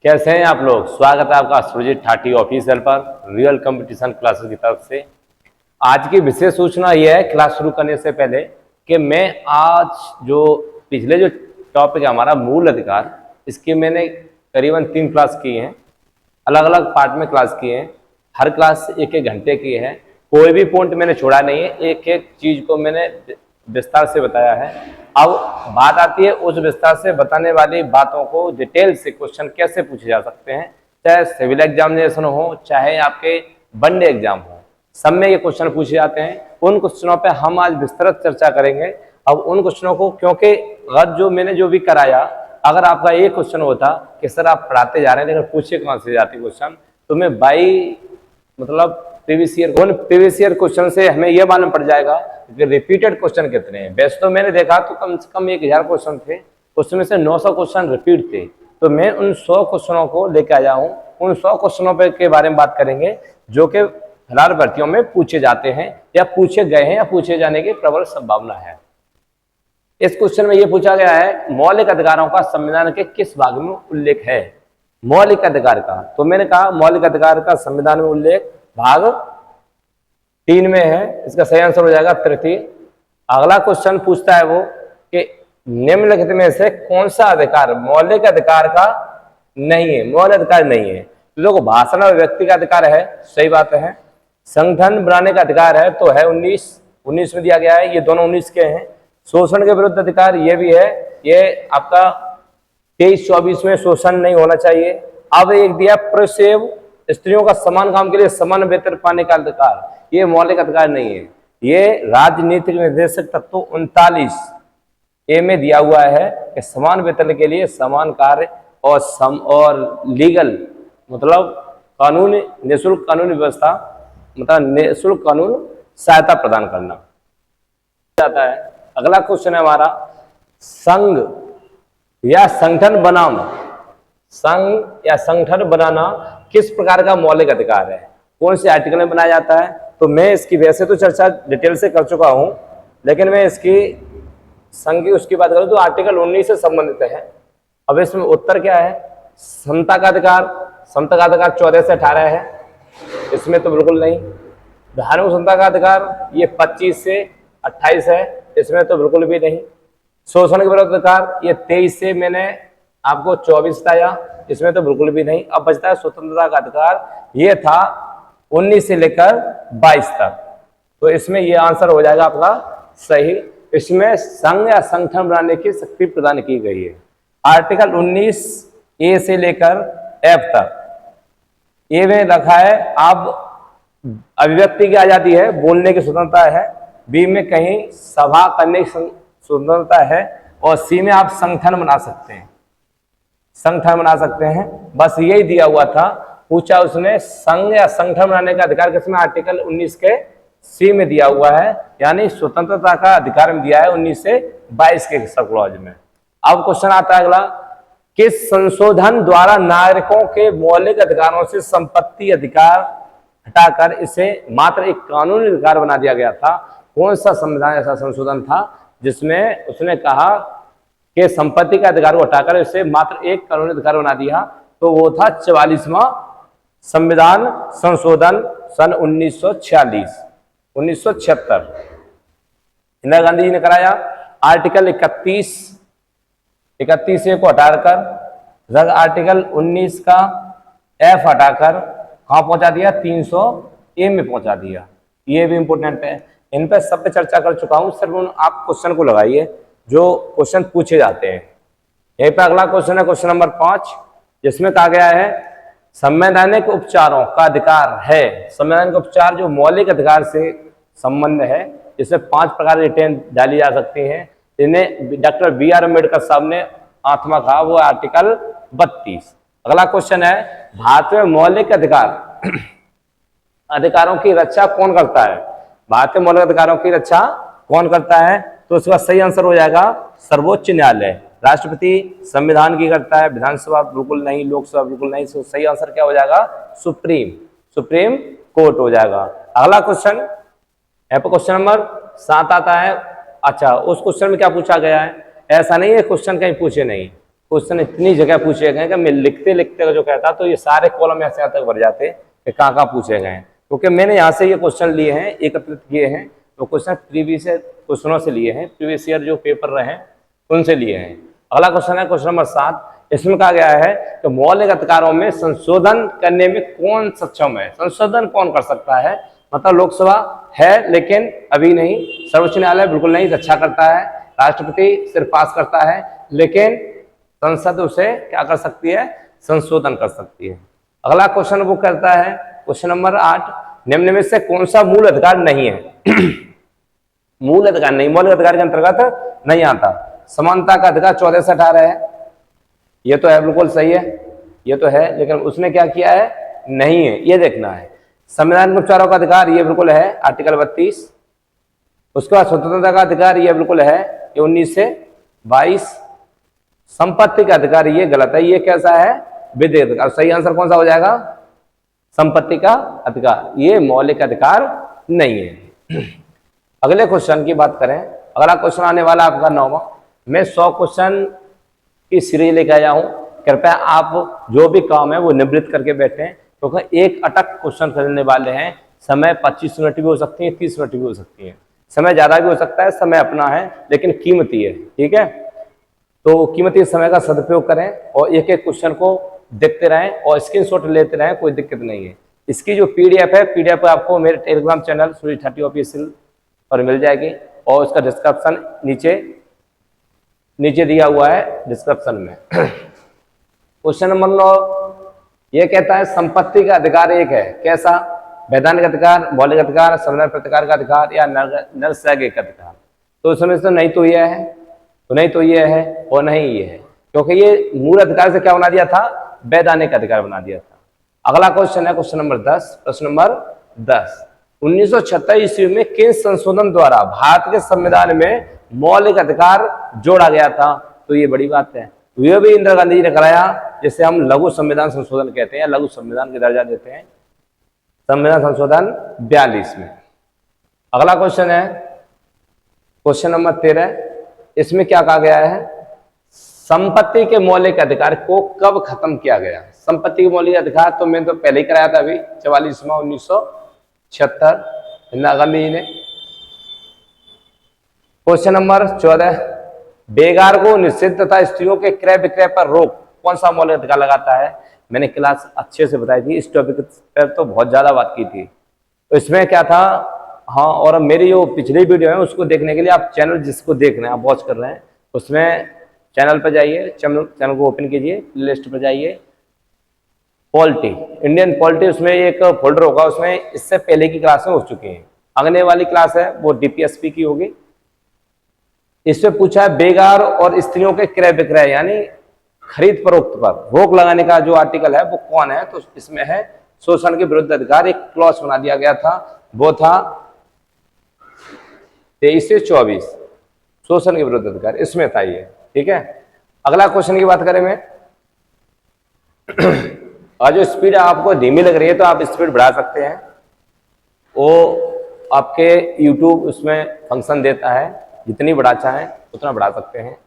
कैसे हैं आप लोग। स्वागत है आपका सुरजीत ठाटी ऑफिशियल पर रियल कंपटीशन क्लासेस की तरफ से। आज की विशेष सूचना यह है क्लास शुरू करने से पहले कि मैं आज जो पिछले जो टॉपिक है हमारा मूल अधिकार, इसकी मैंने करीबन 3 क्लास की हैं, अलग अलग पार्ट में क्लास किए हैं। हर क्लास 1-1 घंटे की है, कोई भी पॉइंट मैंने छोड़ा नहीं है, एक एक चीज को मैंने विस्तार से बताया है। अब बात आती है उस विस्तार से बताने वाली बातों को डिटेल से क्वेश्चन कैसे पूछे जा सकते हैं, चाहे सिविल एग्जामिनेशन हो चाहे आपके वनडे एग्जाम हो, सब में ये क्वेश्चन पूछे जाते हैं। उन क्वेश्चनों पे हम आज विस्तृत चर्चा करेंगे। अब उन क्वेश्चनों को, क्योंकि अगर जो मैंने जो भी कराया, अगर आपका एक क्वेश्चन होता कि सर आप पढ़ाते जा रहे हैं लेकिन पूछे कहाँ से जाती क्वेश्चन, तो मैं बाई मतलब प्रीवियस ईयर क्वेश्चन से हमें यह मालूम पड़ जाएगा कि रिपीटेड क्वेश्चन कितने हैं। वैसे तो मैंने देखा तो कम से कम 1000 क्वेश्चन थे, उसमें से 900 क्वेश्चन रिपीट थे। तो मैं उन 100 क्वेश्चनों को लेकर आया हूँ। उन 100 क्वेश्चनों पे के बारे में बात करेंगे जो कि फिलहाल भर्तियों में पूछे जाते हैं या पूछे गए हैं या पूछे जाने की प्रबल संभावना है। इस क्वेश्चन में यह पूछा गया है मौलिक अधिकारों का संविधान के किस भाग में उल्लेख है। मौलिक अधिकार का, तो मैंने कहा मौलिक अधिकार का संविधान में उल्लेख भाग 3 में है। इसका सही आंसर हो जाएगा तृतीय। अगला क्वेश्चन पूछता है वो कि निम्नलिखित में से कौन सा अधिकार मौलिक अधिकार का नहीं है, मौलिक अधिकार नहीं है। तो देखो, भाषण और व्यक्ति का अधिकार है, सही बात है। संगठन बनाने का अधिकार है तो है 19 में दिया गया है, ये दोनों 19 के हैं। शोषण के विरुद्ध अधिकार ये भी है, ये आपका 23-24 में शोषण नहीं होना चाहिए। अब एक दिया पुरुष एवं स्त्रियों का समान काम के लिए समान वेतन पाने का अधिकार, ये मौलिक अधिकार नहीं है। ये राजनीतिक निर्देशक तत्व 39 ए में दिया हुआ है कि समान वेतन के लिए समान कार्य और लीगल मतलब कानूनी निःशुल्क कानूनी व्यवस्था, मतलब निःशुल्क कानून सहायता प्रदान करना जाता है। अगला क्वेश्चन है हमारा संघ या संगठन बनाना। संघ या संगठन बनाना किस प्रकार का मौलिक अधिकार है, कौन से आर्टिकल में बनाया जाता है। तो मैं इसकी वैसे तो चर्चा डिटेल से कर चुका हूं, लेकिन मैं इसकी संघ की उसकी बात करूं तो आर्टिकल 19 से संबंधित है। अब इसमें उत्तर क्या है, समता का अधिकार। समता का अधिकार 14 से 18 है, इसमें तो बिल्कुल नहीं। धार्मिक समता का अधिकार ये 25 से 28 है, इसमें तो बिल्कुल भी नहीं। शोषण के विरुद्ध अधिकार ये 23 से मैंने आपको 24 बताया, इसमें तो बिल्कुल भी नहीं। अब बचता है स्वतंत्रता का अधिकार, ये था 19 से लेकर 22 तक। तो इसमें ये आंसर हो जाएगा आपका सही। इसमें संघ या संगठन बनाने की शक्ति प्रदान की गई है। आर्टिकल 19 ए से लेकर एफ तक ए में रखा है आप अभिव्यक्ति की आजादी है, बोलने की स्वतंत्रता है। बी में कहीं सभा करने की स्वतंत्रता है, और सी में आप संगठन बना सकते हैं, संगठन बना सकते हैं। बस यही दिया हुआ था। पूछा उसने संघ या संगठन बनाने का अधिकार किसमें, आर्टिकल 19 के सी में दिया हुआ है, यानी स्वतंत्रता का अधिकार में दिया है 19 से 22 के सब क्लॉज में। अब क्वेश्चन आता है अगला, किस संशोधन द्वारा नागरिकों के मौलिक अधिकारों से संपत्ति अधिकार हटाकर इसे मात्र एक कानूनी अधिकार बना दिया गया था। कौन सा संविधान ऐसा संशोधन था जिसमें उसने कहा कि संपत्ति का अधिकार को हटाकर इसे मात्र एक कानूनी अधिकार बना दिया। तो वो था 44वां संविधान संशोधन सन 1976 इंदिरा गांधी जी ने कराया। आर्टिकल 31 ए को हटाकर आर्टिकल 19 का एफ हटाकर कहाँ पहुंचा दिया, 300 ए में पहुंचा दिया। ये भी इंपोर्टेंट है, इन पर सब पे चर्चा कर चुका हूं। सिर्फ आप क्वेश्चन को लगाइए जो क्वेश्चन पूछे जाते हैं। यहीं पर अगला क्वेश्चन है क्वेश्चन नंबर 5, जिसमें कहा गया है संवैधानिक उपचारों का अधिकार है। संवैधानिक उपचार जो मौलिक अधिकार से संबंध है, इसमें 5 प्रकार की रिटेन डाली जा सकती हैं। इन्हें डॉक्टर BR अम्बेडकर साहब ने आत्मा कहा, वो आर्टिकल 32। अगला क्वेश्चन है भारत में मौलिक अधिकारों की रक्षा कौन करता है। भारत में मौलिक अधिकारों की रक्षा कौन करता है, तो इसका सही आंसर हो जाएगा सर्वोच्च न्यायालय। राष्ट्रपति संविधान की करता है, विधानसभा बिल्कुल नहीं, लोकसभा बिल्कुल नहीं। तो सही आंसर क्या हो जाएगा, सुप्रीम कोर्ट हो जाएगा। अगला क्वेश्चन यहाँ पर क्वेश्चन नंबर 7 आता है। अच्छा, उस क्वेश्चन में क्या पूछा गया है, ऐसा नहीं है क्वेश्चन कहीं पूछे नहीं, क्वेश्चन इतनी जगह पूछे गए कि मैं लिखते लिखते जो कहता तो ये सारे कॉलम ऐसे यहाँ तक भर जाते कि कहाँ कहाँ पूछे गए हैं, क्योंकि मैंने यहाँ से ये क्वेश्चन लिए हैं, एकत्रित किए हैं। तो क्वेश्चन प्रीवियस क्वेश्चनों से लिए हैं, प्रीवियस ईयर जो पेपर रहे हैं उनसे लिए हैं। अगला क्वेश्चन है क्वेश्चन नंबर 7। इसमें कहा गया है कि मौलिक अधिकारों में संशोधन करने में कौन सक्षम है। संशोधन कौन कर सकता है, मतलब लोकसभा है लेकिन अभी नहीं, सर्वोच्च न्यायालय बिल्कुल नहीं, रक्षा करता है, राष्ट्रपति सिर्फ पास करता है, लेकिन संसद उसे क्या कर सकती है, संशोधन कर सकती है। अगला क्वेश्चन वो करता है क्वेश्चन नंबर 8, निम्न में से कौन सा मूल अधिकार नहीं है। मूल अधिकार नहीं, मौलिक अधिकार के अंतर्गत नहीं आता। समानता का अधिकार 14 से 18 है, ये तो है, बिल्कुल सही है, ये तो है, लेकिन उसने क्या किया है, नहीं है, ये देखना है। संविधान के उपचारों का अधिकार ये बिल्कुल है, आर्टिकल 32। उसके बाद स्वतंत्रता का अधिकार ये बिल्कुल है, ये 19 से 22। संपत्ति का अधिकार ये गलत है, ये कैसा है, विधेयक अधिकार। सही आंसर कौन सा हो जाएगा, संपत्ति का अधिकार, ये मौलिक अधिकार नहीं है। अगले क्वेश्चन की बात करें, अगला क्वेश्चन आने वाला आपका 9वां। मैं 100 क्वेश्चन की सीरीज लेके आया हूं, कृपया आप जो भी काम है वो निवृत्त करके बैठे, क्योंकि एक अटक क्वेश्चन करने वाले हैं। समय 25 मिनट भी हो सकती है, 30 मिनट भी हो सकती है, समय ज्यादा भी हो सकता है, समय अपना है लेकिन कीमती है, ठीक है। तो कीमती समय का सदुपयोग करें और एक एक क्वेश्चन को देखते रहें और स्क्रीनशॉट लेते रहें, कोई दिक्कत नहीं है। इसकी जो पीडीएफ है, पीडीएफ आपको मेरे टेलीग्राम चैनल सूरज 30 ऑफिशियल पर मिल जाएगी और उसका डिस्क्रिप्शन नीचे दिया हुआ है डिस्क्रिप्शन में। क्वेश्चन नंबर 9 ये कहता है संपत्ति का अधिकार एक है, कैसा, वैधानिक अधिकार, मौलिक अधिकार, संवैधानिक प्रतिकार का अधिकार या नैसर्गिक अधिकार। तो इसमें से नहीं तो यह है, तो नहीं तो ये है और नहीं ये है, क्योंकि ये मूल अधिकार से क्या बना दिया था, वैधानिक अधिकार बना दिया था। अगला क्वेश्चन है क्वेश्चन नंबर 10। प्रश्न नंबर 10, 1976 ईस्वी में किन संशोधन द्वारा भारत के संविधान में मौलिक अधिकार जोड़ा गया था। तो ये बड़ी बात है, ये भी इंदिरा गांधी जी ने कराया, जिसे हम लघु संविधान संशोधन कहते हैं, लघु संविधान का दर्जा देते हैं, संविधान संशोधन 42 में। अगला क्वेश्चन है क्वेश्चन नंबर 13। इसमें क्या कहा गया है, संपत्ति के मौलिक अधिकार को कब खत्म किया गया। संपत्ति के मौलिक अधिकार तो मैंने तो पहले ही कराया था, अभी 44वां 1976 इंदिरा गांधी जी ने। क्वेश्चन नंबर 14, बेगार को निषिद्ध तथा स्त्रियों के क्रय विक्रय पर रोक कौन सा मौलिक अधिकार लगाता है। मैंने क्लास अच्छे से बताई थी, इस टॉपिक पर तो बहुत ज्यादा बात की थी। तो इसमें क्या था, हाँ, और मेरी जो पिछली वीडियो है उसको देखने के लिए आप चैनल जिसको देख रहे हैं, आप वॉच कर रहे हैं, उसमें चैनल पर जाइए, चैनल को ओपन कीजिए, प्ले लिस्ट पर जाइए, पॉलिटी, इंडियन पॉलिटी, उसमें एक फोल्डर होगा, उसमें इससे पहले की क्लासें हो चुकी हैं। अगले वाली क्लास है वो डीपीएसपी की होगी। इसमें पूछा है बेगार और स्त्रियों के क्रय विक्रय यानी खरीद फरोख्त पर रोक लगाने का जो आर्टिकल है वो कौन है। तो इसमें है शोषण के विरुद्ध अधिकार, एक क्लॉज बना दिया गया था, वो था 23 से 24, शोषण के विरुद्ध अधिकार, इसमें था ये, ठीक है। अगला क्वेश्चन की बात करें मैं, और जो स्पीड आपको धीमी लग रही है तो आप स्पीड बढ़ा सकते हैं, वो आपके YouTube उसमें फंक्शन देता है, जितनी बढ़ा चाहें उतना बढ़ा सकते हैं।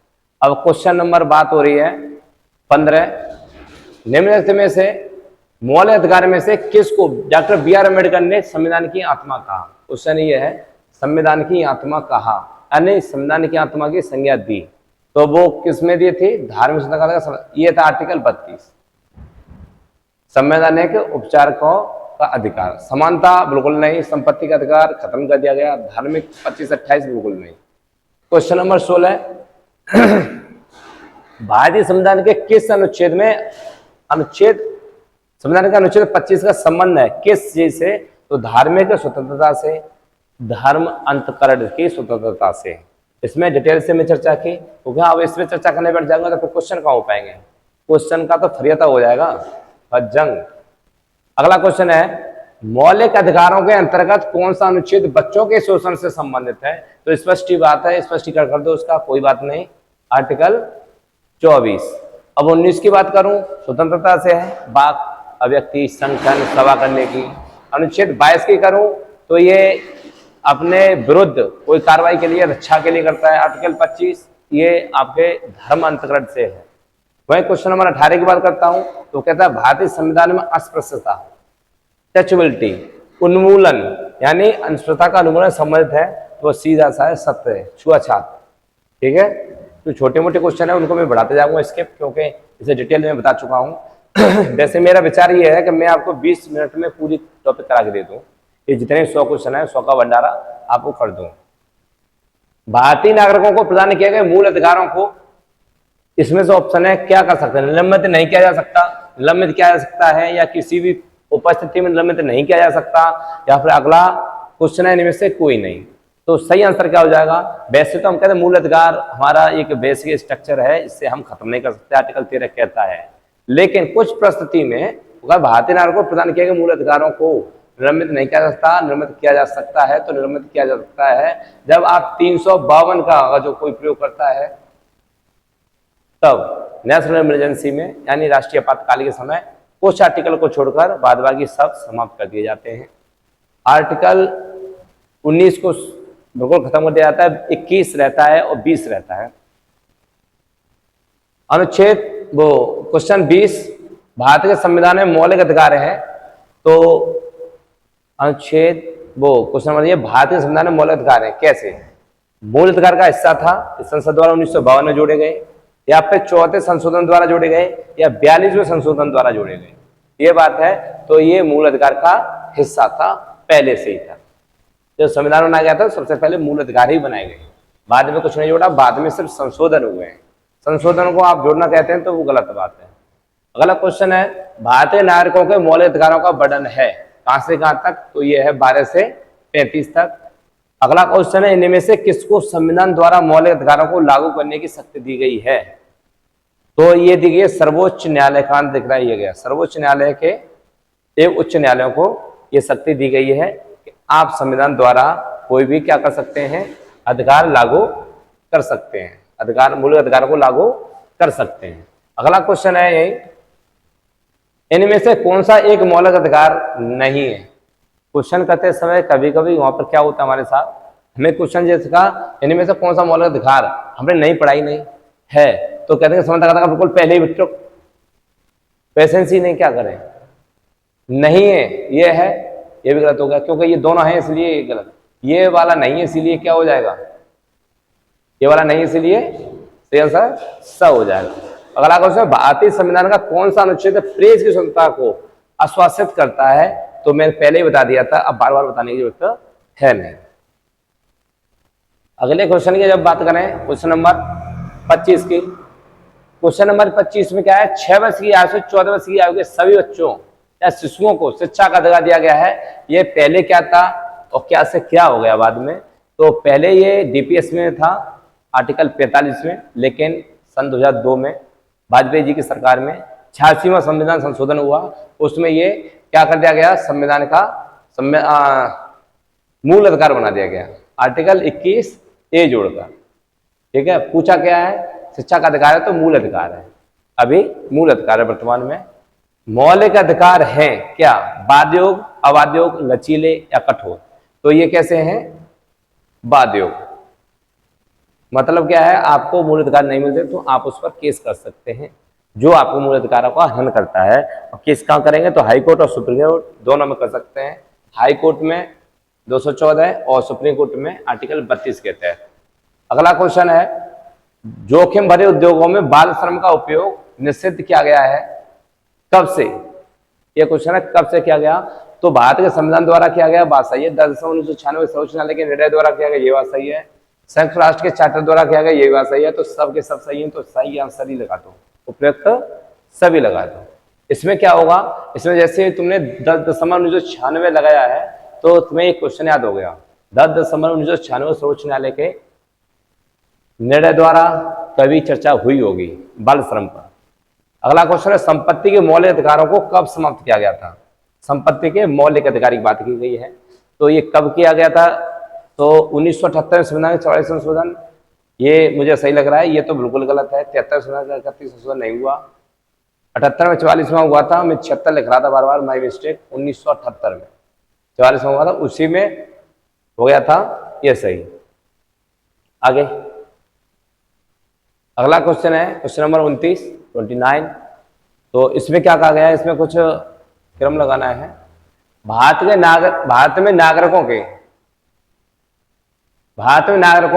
अब क्वेश्चन नंबर बात हो रही है 15, निम्नलिखित में से मौलिक अधिकार में से किसको डॉक्टर BR अम्बेडकर ने संविधान की आत्मा कहा। क्वेश्चन ये है, संविधान की आत्मा कहा यानी संविधान की आत्मा की संज्ञा दी, तो वो किस में दी थी, धार्मिक स्वतंत्रता का, ये था आर्टिकल 32, संवैधानिक उपचारकों का अधिकार। समानता बिल्कुल नहीं, संपत्ति का अधिकार खत्म कर दिया गया, धार्मिक 25-28 बिल्कुल नहीं। क्वेश्चन नंबर 16, भारतीय संविधान के किस अनुच्छेद में संविधान का अनुच्छेद 25 का संबंध है किस चीज से, तो धार्मिक स्वतंत्रता से, धर्म अंतकरण की स्वतंत्रता से। इसमें डिटेल से मैं चर्चा की, क्योंकि अब इसमें चर्चा करने बैठ जाऊंगा तो फिर क्वेश्चन कहाँ हो पाएंगे, क्वेश्चन का तो फरियाता हो जाएगा जंग। अगला क्वेश्चन है, मौलिक अधिकारों के अंतर्गत कौन सा अनुच्छेद बच्चों के शोषण से संबंधित है। तो स्पष्ट ही बात है, स्पष्टीकरण कर दो उसका, कोई बात नहीं, आर्टिकल 24। अब 19 की बात करूं, स्वतंत्रता से है, वाक, अभिव्यक्ति, संगठन, सभा करने की। अनुच्छेद 22 की करूं तो ये अपने विरुद्ध कोई कार्रवाई के लिए, रक्षा के लिए करता है। आर्टिकल 25 ये आपके धर्म अंतकरण से है, वही क्वेश्चन नंबर 18 की बात करता हूं, तो कहता है भारतीय संविधान में अस्पृश्यता, टचबिलिटी, उन्मूलन, यानी अस्पृश्यता का उन्मूलन संबंधित है, तो सीधा सा है सत्य है, छुआछूत। ठीक है, तो छोटे मोटे क्वेश्चन है उनको मैं बढ़ाते जाऊंगा स्किप, क्योंकि इसे डिटेल में बता चुका हूं। वैसे मेरा विचार ये है कि मैं आपको 20 मिनट में पूरी टॉपिक करा के दे दूं, ये जितने 100 क्वेश्चन है 100 का भंडारा आपको कर दूं। भारतीय नागरिकों को प्रदान किए गए मूल अधिकारों को, इसमें से ऑप्शन है क्या कर सकते हैं, निलंबित नहीं किया जा सकता, निलंबित किया जा सकता है, या किसी भी उपस्थिति में निलंबित नहीं किया जा सकता, या फिर अगला क्वेश्चन है इनमें से कोई नहीं। तो सही आंसर क्या हो जाएगा? वैसे तो हम कहते हैं मूल अधिकार हमारा एक बेसिक स्ट्रक्चर है, इससे हम खत्म नहीं कर सकते, आर्टिकल 13 कहता है, लेकिन कुछ परिस्थिति में अगर भारतीय नागरिकों को प्रदान किए गए मूल अधिकारों को निलंबित नहीं किया जा सकता, निलंबित किया जा सकता है, तो निलंबित किया जा सकता है जब आप 352 का अगर जो कोई प्रयोग करता है, तब नेशनल इमरजेंसी में यानी राष्ट्रीय आपातकाल के समय कुछ आर्टिकल को छोड़कर बाद बाकी सब समाप्त कर दिए जाते हैं। आर्टिकल 19 को बिल्कुल खत्म कर दिया जाता है, 21 रहता है और 20 रहता है। अनुच्छेद वो क्वेश्चन 20, भारत के संविधान में मौलिक अधिकार है, तो अनुच्छेद वो क्वेश्चन नंबर ये, भारत के संविधान में मौलिक अधिकार है कैसे? मूल अधिकार का हिस्सा था, इस संसद द्वारा 1952 में जोड़े गए, या फिर 4थे संशोधन द्वारा जोड़े गए, या 42वें संशोधन द्वारा जोड़े गए, ये बात है। तो ये मूल अधिकार का हिस्सा था, पहले से ही था। जब संविधान बनाया गया था सबसे पहले मूल अधिकार ही बनाए गए, बाद में कुछ नहीं जोड़ा, बाद में सिर्फ संशोधन हुए हैं। संशोधन को आप जोड़ना कहते हैं तो वो गलत बात है। अगला क्वेश्चन है, भारतीय नागरिकों के मौलिक अधिकारों का वर्णन है, कहां से कहां तक? तो ये है 12 से 35 तक। अगला क्वेश्चन है, इनमें से किसको संविधान द्वारा मौलिक अधिकारों को लागू करने की शक्ति दी गई है? तो ये दी गई सर्वोच्च न्यायालय का दिख रहा है, गया सर्वोच्च न्यायालय के एक उच्च न्यायालयों को ये शक्ति दी गई है कि आप संविधान द्वारा कोई भी क्या कर सकते हैं, अधिकार लागू कर सकते हैं, अधिकार मूल अधिकार को लागू कर सकते हैं। अगला क्वेश्चन है यही, इनमें से कौन सा एक मौलिक अधिकार नहीं है? क्वेश्चन करते समय कभी कभी वहां पर क्या होता है हमारे साथ, हमें क्वेश्चन जैसे कहा इनमें से कौन सा मौलिक अधिकार हमने नहीं पढ़ाई नहीं है, तो कहते हैं समझता था बिल्कुल पहले ही बच्चों पेशेंस ही नहीं, क्या करें, नहीं है, ये है, ये भी गलत हो गया, क्योंकि ये दोनों है इसलिए ये गलत, ये वाला नहीं है इसीलिए क्या हो जाएगा, ये वाला नहीं इसलिए सही आंसर स हो जाएगा। अगला क्वेश्चन, भारतीय संविधान का कौन सा अनुच्छेद प्रेस की स्वतंत्रता को आश्वासित करता है? तो मैंने पहले ही बता दिया था, अब बार बार बताने की जरूरत है नहीं। अगले क्वेश्चन की जब बात करें, क्वेश्चन नंबर 25 की, क्वेश्चन नंबर 25 में क्या है, 6 वर्ष की आयु से 14 वर्ष की आयु के सभी बच्चों या शिशुओं को शिक्षा का अधिकार दिया गया है। ये पहले क्या था और क्या से क्या हो गया बाद में? तो पहले ये डीपीएस में था आर्टिकल 45 में, लेकिन सन 2002 में वाजपेयी जी की सरकार में 86वां संविधान संशोधन हुआ, उसमें ये क्या कर दिया गया, संविधान का मूल अधिकार बना दिया गया, आर्टिकल 21A जोड़कर। ठीक है, पूछा क्या है, शिक्षा का अधिकार है तो मूल अधिकार है, अभी मूल अधिकार है वर्तमान में। मौलिक अधिकार हैं क्या, बाध्य योग, अबाध्य योग, लचीले या कठोर? तो ये कैसे हैं, बाध्य योग, मतलब क्या है, आपको मूल अधिकार नहीं मिलते तो आप उस पर केस कर सकते हैं, जो आपको मूल अधिकारों का हनन करता है। और केस कहाँ करेंगे, तो हाई कोर्ट और सुप्रीम कोर्ट दोनों में कर सकते हैं। हाई कोर्ट में 214 और सुप्रीम कोर्ट में आर्टिकल 32 के तहत। अगला क्वेश्चन है, जोखिम भरे उद्योगों में बाल श्रम का उपयोग निषिद्ध किया गया है, कब से? यह क्वेश्चन है कब से किया गया, तो भारत के संविधान द्वारा किया गया, बात सही है। 10 दिसंबर 1996 सर्वोच्च न्यायालय के निर्णय द्वारा किया गया, ये बात सही है। संयुक्त राष्ट्र के चार्टर द्वारा किया गया, ये बात सही है। तो सब के सब सही है, तो सही आंसर ही लगा दो, उपयुक्त सभी लगा दो। इसमें क्या होगा, इसमें जैसे तुमने 10 दिसंबर 1996 लगाया है तो तुम्हें एक क्वेश्चन याद हो गया, 10 दिसंबर 1996 सर्वोच्च न्यायालय के निर्णय द्वारा कभी चर्चा हुई होगी बाल श्रम पर। अगला क्वेश्चन है, संपत्ति के मौलिक अधिकारों को कब समाप्त किया गया था? संपत्ति के मौलिक अधिकार की बात की गई है, तो ये कब किया गया था? तो 1978 में संविधान 44 संशोधन, ये मुझे सही लग रहा है, ये तो बिल्कुल गलत है। 73 संविधान 31 संशोधन नहीं हुआ, 78 में 44 में हुआ था, मैं 76 लिख रहा था बार बार, माई मिस्टेक। 1978 में 44 में हुआ था, उसी में हो गया था, ये सही। आगे अगला क्वेश्चन है, क्वेश्चन नंबर 29, 29। तो इसमें क्या कहा गया है, इसमें कुछ क्रम लगाना है। भारत में नागरिकों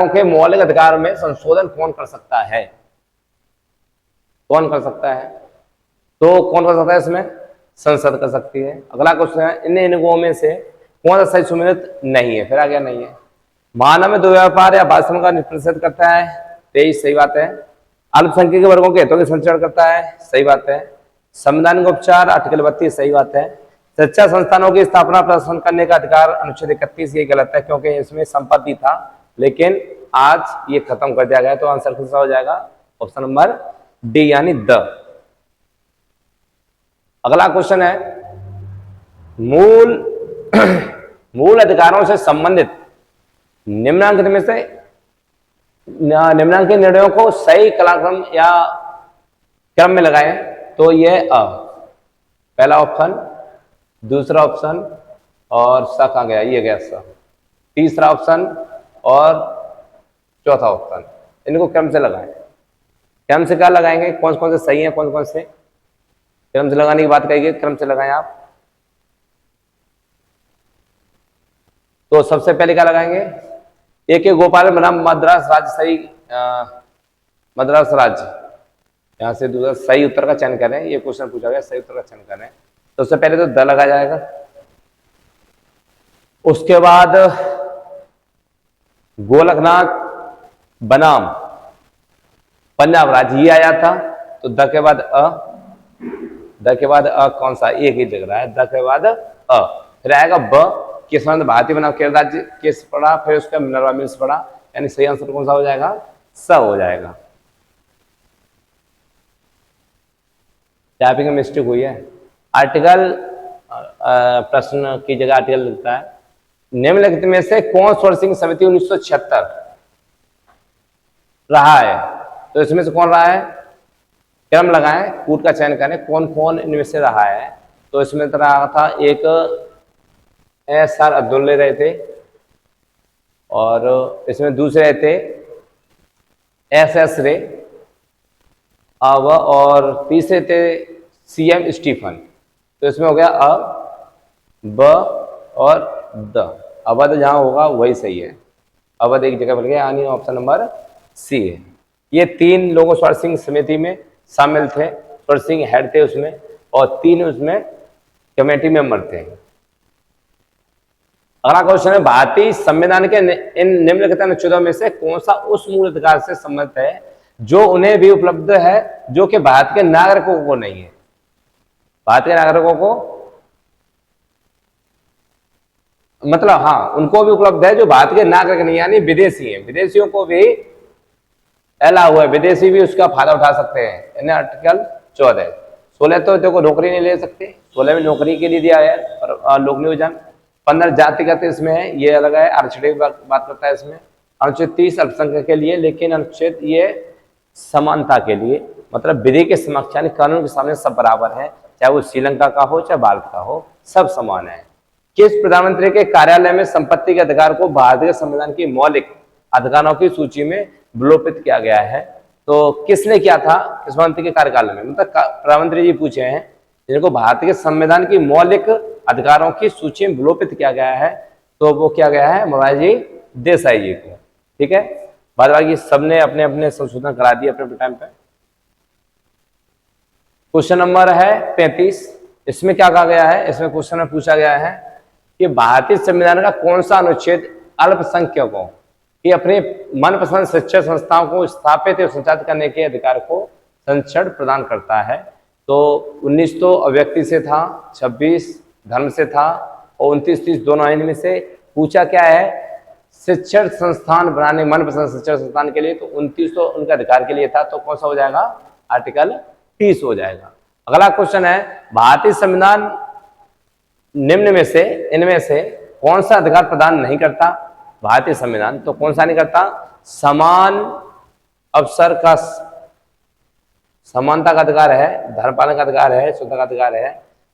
के मौलिक अधिकार में संशोधन कौन कर सकता है? कौन कर सकता है? तो कौन कर सकता है इसमें? संसद कर सकती है। अगला क्वेश्चन है, इन निगमों में से कौन सा सही सुमेलित नहीं है? फिर आ गया नहीं है। मानव में दुर्व्यापार या भाषण का प्रतिषेध करता है, 23 सही बात है। अल्पसंख्यक वर्गों के हितों के संरक्षण करता है, सही बात है। संवैधानिक उपचार आर्टिकल 32 सही बात है। शिक्षा संस्थानों की स्थापना प्रदर्शन करने का अधिकार अनुच्छेद 31 ये गलत है, क्योंकि इसमें संपत्ति था, लेकिन आज ये खत्म कर दिया गया। तो आंसर कौन सा हो जाएगा? ऑप्शन नंबर डी यानी द। अगला क्वेश्चन है, मूल अधिकारों से संबंधित निम्नांकित में से निम्नांकित निर्णयों को सही कालक्रम या क्रम में लगाएं। तो ये पहला ऑप्शन, दूसरा ऑप्शन और सा कहां गया? ये गया सा। तीसरा ऑप्शन और चौथा ऑप्शन, इनको क्रम से लगाएं। क्रम से क्या लगाएंगे? कौन कौन से सही है, कौन कौन से? क्रम से लगाने की बात कहेंगे, क्रम से लगाएं आप। तो सबसे पहले क्या लगाएंगे? एक गोपाल बनाम मद्रास राज्य सही, मद्रास राज्य, यहां से दूसरा सही उत्तर का चयन करें। ये क्वेश्चन पूछा गया, सही उत्तर का चयन करें। तो सबसे पहले तो द लगा जाएगा, उसके बाद गोलकनाथ बनाम पंजाब राज्य ये आया था, तो द के बाद द के बाद कौन सा? एक ही जग रहा है, द के बाद फिर आएगा ब, किसान भारतीय बनाम केरल राज्य केस पड़ा, फिर उसका मिनरवा मिल्स पड़ा, यानी सही आंसर कौन सा हो जाएगा? स हो जाएगा। टाइपिंग में मिस्टेक हुई है। आर्टिकल प्रश्न की जगह आर्टिकल लिखता है। निम्नलिखित में से कौन सोर्सिंग समिति 1976 रहा है? तो इसमें से कौन रहा है? क्रम लगाएं, कूट का चयन करें, कौन कौन इनमें से रहा है। तो इसमें तो रहा था, एक SR अब्दुल्ले रहे थे, और इसमें दूसरे थे SS रे, और तीसरे थे CM स्टीफन। तो इसमें हो गया ब और द। अवध जहां होगा वही सही है, अवध एक जगह बन गया, यानी ऑप्शन नंबर सी है। ये 3 लोगों सोर्सिंग समिति में शामिल थे, सोर्सिंग हेड थे उसमें, और 3 उसमें कमेटी मेंबर थे। अगला क्वेश्चन है, भारतीय संविधान के इन निम्नलिखित अनुच्छेदों में से कौन सा उस मूल अधिकार से संबंधित है जो उन्हें भी उपलब्ध है, जो कि भारत के नागरिकों को नहीं है? भारत के नागरिकों को मतलब हाँ, उनको भी उपलब्ध है जो भारत के नागरिक नहीं, यानी विदेशी हैं। विदेशियों को भी अलाउ हुआ है, विदेशी भी उसका फायदा उठा सकते हैं। आर्टिकल 14। 16 तो देखो नौकरी नहीं ले सकते, 16 में नौकरी के लिए दिया है, और लोक नियोजन। 15 जातिगत इसमें है, ये अलग है, आरक्षण बात करता है इसमें। अनुच्छेद 30 अल्पसंख्यक के लिए, लेकिन अनुच्छेद ये समानता के लिए, मतलब विधि के समक्ष यानी कानून के सामने सब बराबर है, चाहे वो श्रीलंका का हो चाहे भारत का हो, सब समान है। किस प्रधानमंत्री के कार्यालय में संपत्ति के अधिकार को भारतीय संविधान की मौलिक अधिकारों की सूची में विलोपित किया गया है? तो किसने किया था किस मंत्री के कार्यकाल में? मतलब प्रधानमंत्री जी पूछे हैं जिनको भारतीय संविधान की मौलिक अधिकारों की सूची में विलोपित किया गया है, तो वो किया गया है मोरारजी देसाई जी को। ठीक है, बाद बाकी सबने अपने अपने संशोधन करा दिए अपने अपने टाइम पे। क्वेश्चन नंबर है 35। इसमें क्या कहा गया है? इसमें क्वेश्चन में पूछा गया है कि भारतीय संविधान का कौन सा अनुच्छेद अल्पसंख्यकों की अपने मनपसंद शिक्षा संस्थाओं को स्थापित और संचालित करने के अधिकार को संरक्षण प्रदान करता है? तो 19 तो अव्यक्ति से था, 26 धर्म से था, और 29-30 दोनों आइन में से पूछा क्या है? शिक्षण संस्थान बनाने, मनपसंद शिक्षण संस्थान के लिए। तो 29 तो उनका अधिकार के लिए था, तो कौन सा हो जाएगा? आर्टिकल 30 हो जाएगा। अगला क्वेश्चन है, भारतीय संविधान निम्न में से इनमें से कौन सा अधिकार प्रदान नहीं करता? भारतीय संविधान तो कौन सा नहीं करता? समान अवसर का, समानता का अधिकार है, धर्म पालन का अधिकार है, शुद्धता का अधिकार है।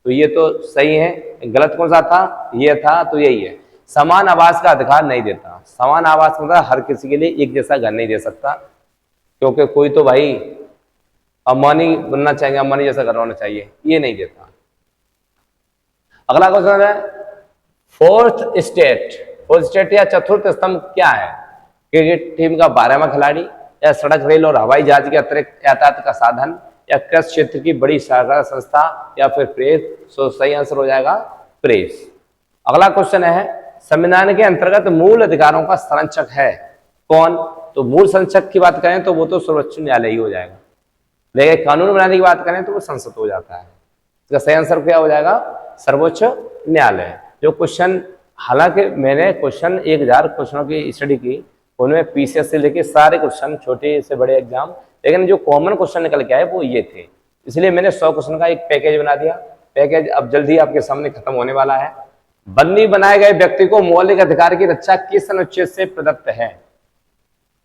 तो ये तो सही है। गलत कौन सा था? ये था, तो यही है। समान आवास का अधिकार नहीं देता। समान आवास मतलब हर किसी के लिए एक जैसा घर नहीं दे सकता, क्योंकि कोई तो भाई अंबानी बनना चाहेंगे, अंबानी जैसा घर होना चाहिए, ये नहीं देता। अगला क्वेश्चन है फोर्थ स्टेट या चतुर्थ स्तंभ क्या है? क्रिकेट टीम का 12वां खिलाड़ी, या सड़क रेल और हवाई जहाज के अतिरिक्त यातायात का साधन, या कृषि क्षेत्र की बड़ी सरकारी संस्था, या फिर प्रेस। सो सही आंसर हो जाएगा प्रेस। अगला क्वेश्चन है संविधान के अंतर्गत मूल अधिकारों का संरक्षक है कौन? तो मूल संरक्षक की बात करें तो वो तो सर्वोच्च न्यायालय ही हो जाएगा, लेकिन कानून बनाने की बात करें तो वो संसद हो जाता है। इसका सही आंसर क्या हो जाएगा? सर्वोच्च न्यायालय। जो क्वेश्चन, हालांकि मैंने क्वेश्चन 1000 क्वेश्चनों की स्टडी की, उनमें पीसीएस से लेके सारे क्वेश्चन, छोटे से बड़े एग्जाम, लेकिन जो कॉमन क्वेश्चन निकल के आए वो ये थे, इसलिए मैंने 100 क्वेश्चन का एक पैकेज बना दिया। पैकेज अब जल्दी आपके सामने खत्म होने वाला है। बंदी बनाए गए व्यक्ति को मौलिक अधिकार की रक्षा किस अनुच्छेद से प्रदत्त है?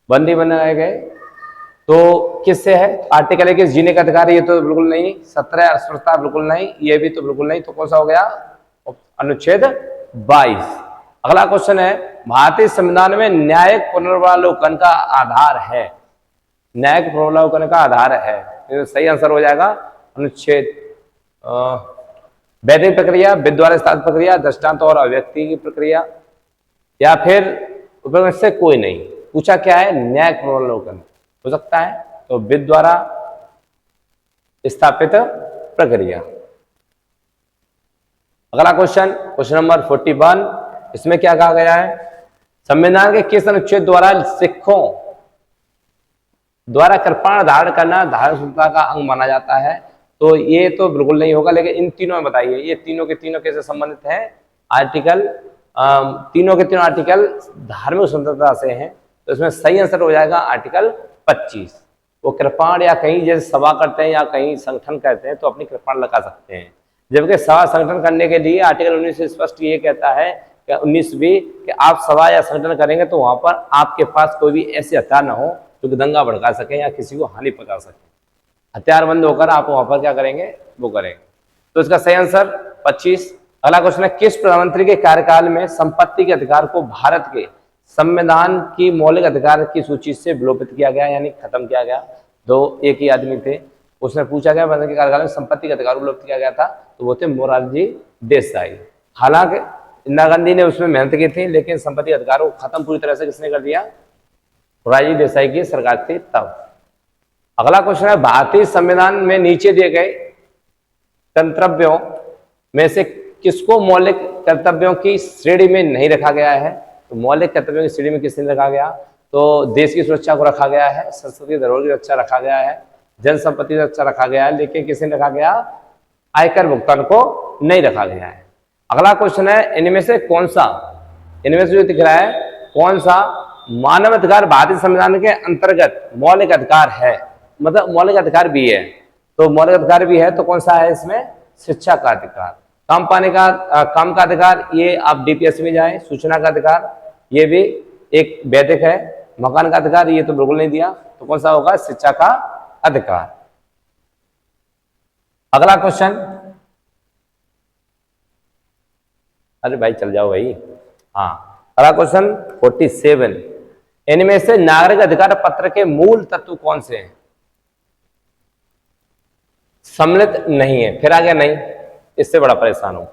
बंदी बनाए गए तो किससे है? आर्टिकल 21 जीने का अधिकार, ये तो बिल्कुल नहीं। 17 अस्पृश्यता बिल्कुल नहीं, ये भी तो बिल्कुल नहीं। तो कौन सा हो गया? अनुच्छेद 22। अगला क्वेश्चन है भारतीय संविधान में न्यायिक पुनर्वालोकन का आधार है। न्यायिक पुनर्वालोकन का आधार है, तो सही आंसर हो जाएगा अनुच्छेद वैधिक प्रक्रिया, विधि द्वारा स्थापित प्रक्रिया, दृष्टांत और अभिव्यक्ति की प्रक्रिया, या फिर उपयोग से कोई नहीं। पूछा क्या है? न्यायिक पुनर्वालोकन हो सकता है, तो विधि द्वारा स्थापित प्रक्रिया। अगला क्वेश्चन नंबर 41, इसमें क्या कहा गया है? संविधान के किस अनुच्छेद द्वारा सिखों द्वारा कृपाण धारण करना धार्मिक स्वतंत्रता का अंग माना जाता है? तो ये तो बिल्कुल नहीं होगा, लेकिन इन तीनों में बताइए, ये तीनों के तीनों कैसे संबंधित हैं? आर्टिकल तीनों के तीनों आर्टिकल धार्मिक स्वतंत्रता से हैं, तो इसमें सही आंसर हो जाएगा आर्टिकल 25। वो कृपाण या कहीं जैसे सभा करते हैं या कहीं संगठन करते हैं तो अपनी कृपाण लगा सकते हैं, जबकि सभा संगठन करने के लिए आर्टिकल 19 से स्पष्ट ये कहता है कि 19 भी कि आप सभा या संगठन करेंगे तो वहां पर आपके पास कोई भी ऐसे हथियार ना हो जो कि दंगा भड़का सके या किसी को हानि पहुंचा सके। हथियारबंद होकर आप वहां पर क्या करेंगे? वो करेंगे। तो इसका सही आंसर 25। अगला क्वेश्चन है किस प्रधानमंत्री के कार्यकाल में संपत्ति के अधिकार को भारत के संविधान की मौलिक अधिकार की सूची से विलोपित किया गया, यानी खत्म किया गया? एक ही आदमी थे, उसने पूछा गया के कार्यकाल में संपत्ति का अधिकार विलोपित किया गया था, तो वो थे मोरारजी देसाई। हालांकि इंदिरा गांधी ने उसमें मेहनत की थी, लेकिन संपत्ति अधिकार को खत्म पूरी तरह से किसने कर दिया? मोरारजी देसाई की सरकार थी तब। अगला क्वेश्चन है भारतीय संविधान में नीचे दिए गए कर्तव्यों में से किसको मौलिक कर्तव्यों की श्रेणी में नहीं रखा गया है? तो मौलिक कर्तव्यों की श्रेणी में किसने रखा गया? तो देश की सुरक्षा को रखा गया है, संस्कृति धरोहर की रक्षा रखा गया है, जन संपत्ति की रक्षा रखा गया है, लेकिन किसने रखा गया? आयकर भुगतान को नहीं रखा गया है। अगला क्वेश्चन है इनमें से कौन सा, इनमें से जो दिख रहा है कौन सा मानव अधिकार भारतीय संविधान के अंतर्गत मौलिक अधिकार है? मतलब मौलिक अधिकार भी है, तो मौलिक अधिकार भी है तो कौन सा है इसमें? शिक्षा का अधिकार, काम पाने का, काम का अधिकार, ये आप डीपीएस में जाएं। सूचना का अधिकार, ये भी एक वैधिक है। मकान का अधिकार, ये तो बिल्कुल नहीं दिया, तो कौन सा होगा? शिक्षा का अधिकार। अगला क्वेश्चन, अरे भाई चल जाओ भाई, हाँ। अगला क्वेश्चन 47, इनमें से नागरिक अधिकार पत्र के मूल तत्व कौन से हैं? सम्मिलित नहीं है, फिर आ गया नहीं, इससे बड़ा परेशान हूं।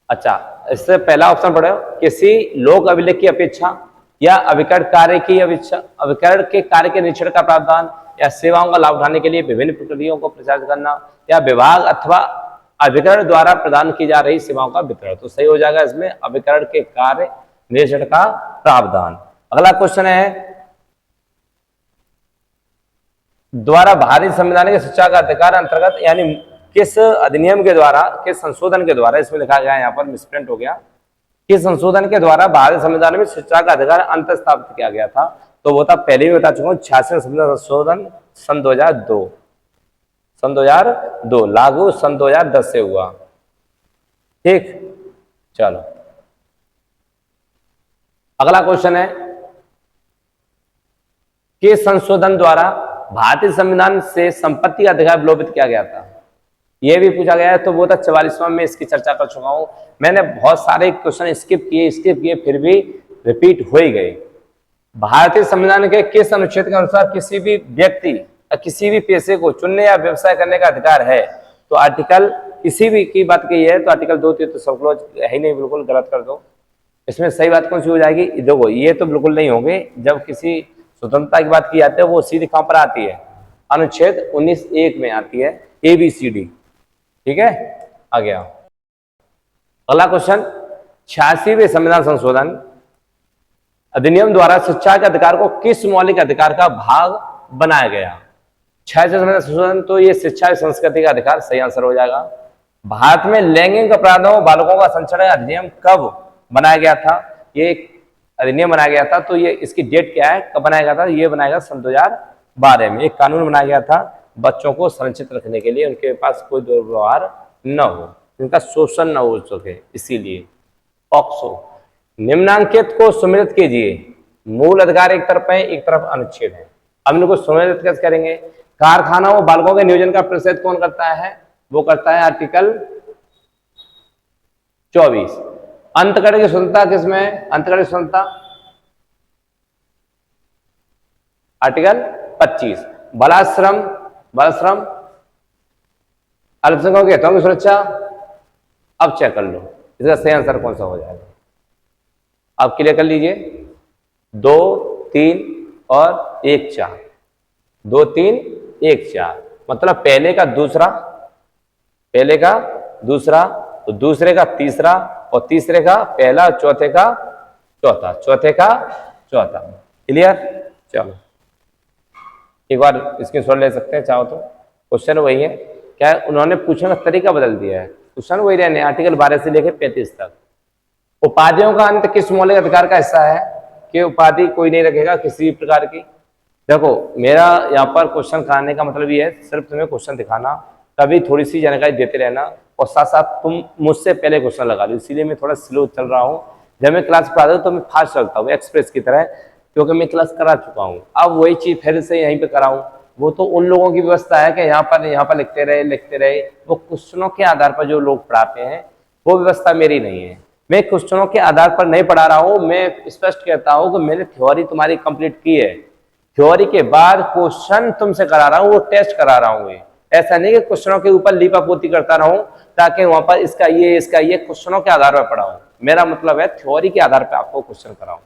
अच्छा, इससे पहला ऑप्शन पढ़ो, किसी लोक अभिलेख की अपेक्षा, या अभिकरण कार्य की अपेक्षा, अभिकरण के कार्य के निरीक्षण का प्रावधान, या सेवाओं का लाभ उठाने के लिए विभिन्न प्रक्रियाओं को प्रचारित करना, या विभाग अथवा अभिकरण द्वारा प्रदान की जा रही सेवाओं का वितरण। तो सही हो जाएगा इसमें अभिकरण के कार्य निरीक्षण का प्रावधान। अगला क्वेश्चन है द्वारा भारतीय संविधान के शिक्षा का अधिकार अंतर्गत, यानी किस अधिनियम के द्वारा, किस संशोधन के द्वारा, इसमें लिखा गया है यहाँ पर मिसप्रिंट हो गया, किस संशोधन के द्वारा भारतीय संविधान में शिक्षा का अधिकार अंत स्थापित किया गया था? तो वो था, पहले भी बता चुका हूँ, 86 संविधान संशोधन सन 2002, सन 2002 लागू सन 2010 से हुआ। ठीक, चलो अगला क्वेश्चन है किस संशोधन द्वारा भारतीय संविधान से संपत्ति का अधिकार विलोपित किया गया था? यह भी पूछा गया है, तो वो था 44वां में इसकी चर्चा कर चुका हूं। मैंने बहुत सारे क्वेश्चन स्किप किए फिर भी रिपीट हो ही गए। भारतीय संविधान के किस अनुच्छेद के अनुसार किसी भी व्यक्ति किसी भी पेशे को चुनने या व्यवसाय करने का अधिकार है। तो आर्टिकल किसी भी की बात कही है तो आर्टिकल 2 तो सब क्लॉज है ही नहीं, बिल्कुल गलत कर दो। इसमें सही बात कौन सी हो जाएगी? देखो ये तो बिल्कुल नहीं होंगे। जब किसी स्वतंत्रता की बात की जाती है वो सीधी कहां पर आती है? अनुच्छेद 19(1) में आती है, ABCD। ठीक है, आ गया अगला क्वेश्चन। 86वें संविधान संशोधन अधिनियम द्वारा शिक्षा के अधिकार को किस मौलिक अधिकार का भाग बनाया गया? 86वें संविधान संशोधन, तो ये शिक्षा और संस्कृति का अधिकार सही आंसर हो जाएगा। भारत में लैंगिक अपराधों बालकों का संरक्षण अधिनियम कब बनाया गया था? ये अधिनियम बनाया गया था, तो ये इसकी डेट क्या है, कब बनाया गया था? ये बनाया गया सन 2012 में। एक कानून बनाया गया था बच्चों को संरक्षित रखने के लिए, उनके पास कोई दुर्व्यवहार न हो, उनका शोषण न हो सके, इसीलिए पॉक्सो। निम्नांकित को सम्मिलित कीजिए। मूल अधिकार एक तरफ है, एक तरफ अनुच्छेद है। अब इनको सम्मिलित कैसे करेंगे? कारखानाओं बालकों के नियोजन का प्रतिषेध कौन करता है? वो करता है आर्टिकल 24। अंतःकरण की स्वतंत्रता किसमें? अंतःकरण की स्वतंत्रता आर्टिकल 25। बालाश्रम अल्पसंख्यकों के हितों की सुरक्षा। अब चेक कर लो इसका सही आंसर कौन सा हो जाएगा। अब क्लियर कर लीजिए। 2, 3 और 1, 4। 2, 3, 1, 4 मतलब पहले का दूसरा, तो दूसरे का तीसरा, और तीसरे का पहला, चौथे का चौथा। क्लियर? चलो एक बार स्क्रीनशॉट ले सकते हैं चाहो तो। क्वेश्चन वही है, क्या है? उन्होंने पूछने का तरीका बदल दिया है। क्वेश्चन वही रहने, आर्टिकल 12 से लेकर 35 तक। उपाधियों का अंत किस मौलिक अधिकार का हिस्सा है? कि उपाधि कोई नहीं रखेगा किसी भी प्रकार की। देखो मेरा यहाँ पर क्वेश्चन कराने का मतलब ये है, सिर्फ तुम्हें क्वेश्चन दिखाना, कभी थोड़ी सी जानकारी देते रहना, और साथ साथ तुम मुझसे पहले क्वेश्चन लगा लो। इसीलिए मैं थोड़ा स्लो चल रहा हूँ। जब मैं क्लास पढ़ाता हूँ तो मैं फास्ट चलता हूँ, एक्सप्रेस की तरह, क्योंकि मैं क्लास करा चुका हूँ। अब वही चीज फिर से यहीं पे कराऊं, वो तो उन लोगों की व्यवस्था है कि यहाँ पर लिखते रहे। वो क्वेश्चनों के आधार पर जो लोग पढ़ाते हैं, वो व्यवस्था मेरी नहीं है। मैं क्वेश्चनों के आधार पर नहीं पढ़ा रहा हूँ। मैं स्पष्ट कहता हूँ कि मैंने थ्योरी तुम्हारी कंप्लीट की है, थ्योरी के बाद क्वेश्चन तुमसे करा रहा हूँ, वो टेस्ट करा रहा हूँ। ऐसा नहीं कि क्वेश्चनों के ऊपर लीपापोती करता रहूं ताकि वहां पर इसका ये क्वेश्चनों के आधार पर पढ़ाऊं। मेरा मतलब है थ्योरी के आधार पर आपको क्वेश्चन कराऊं।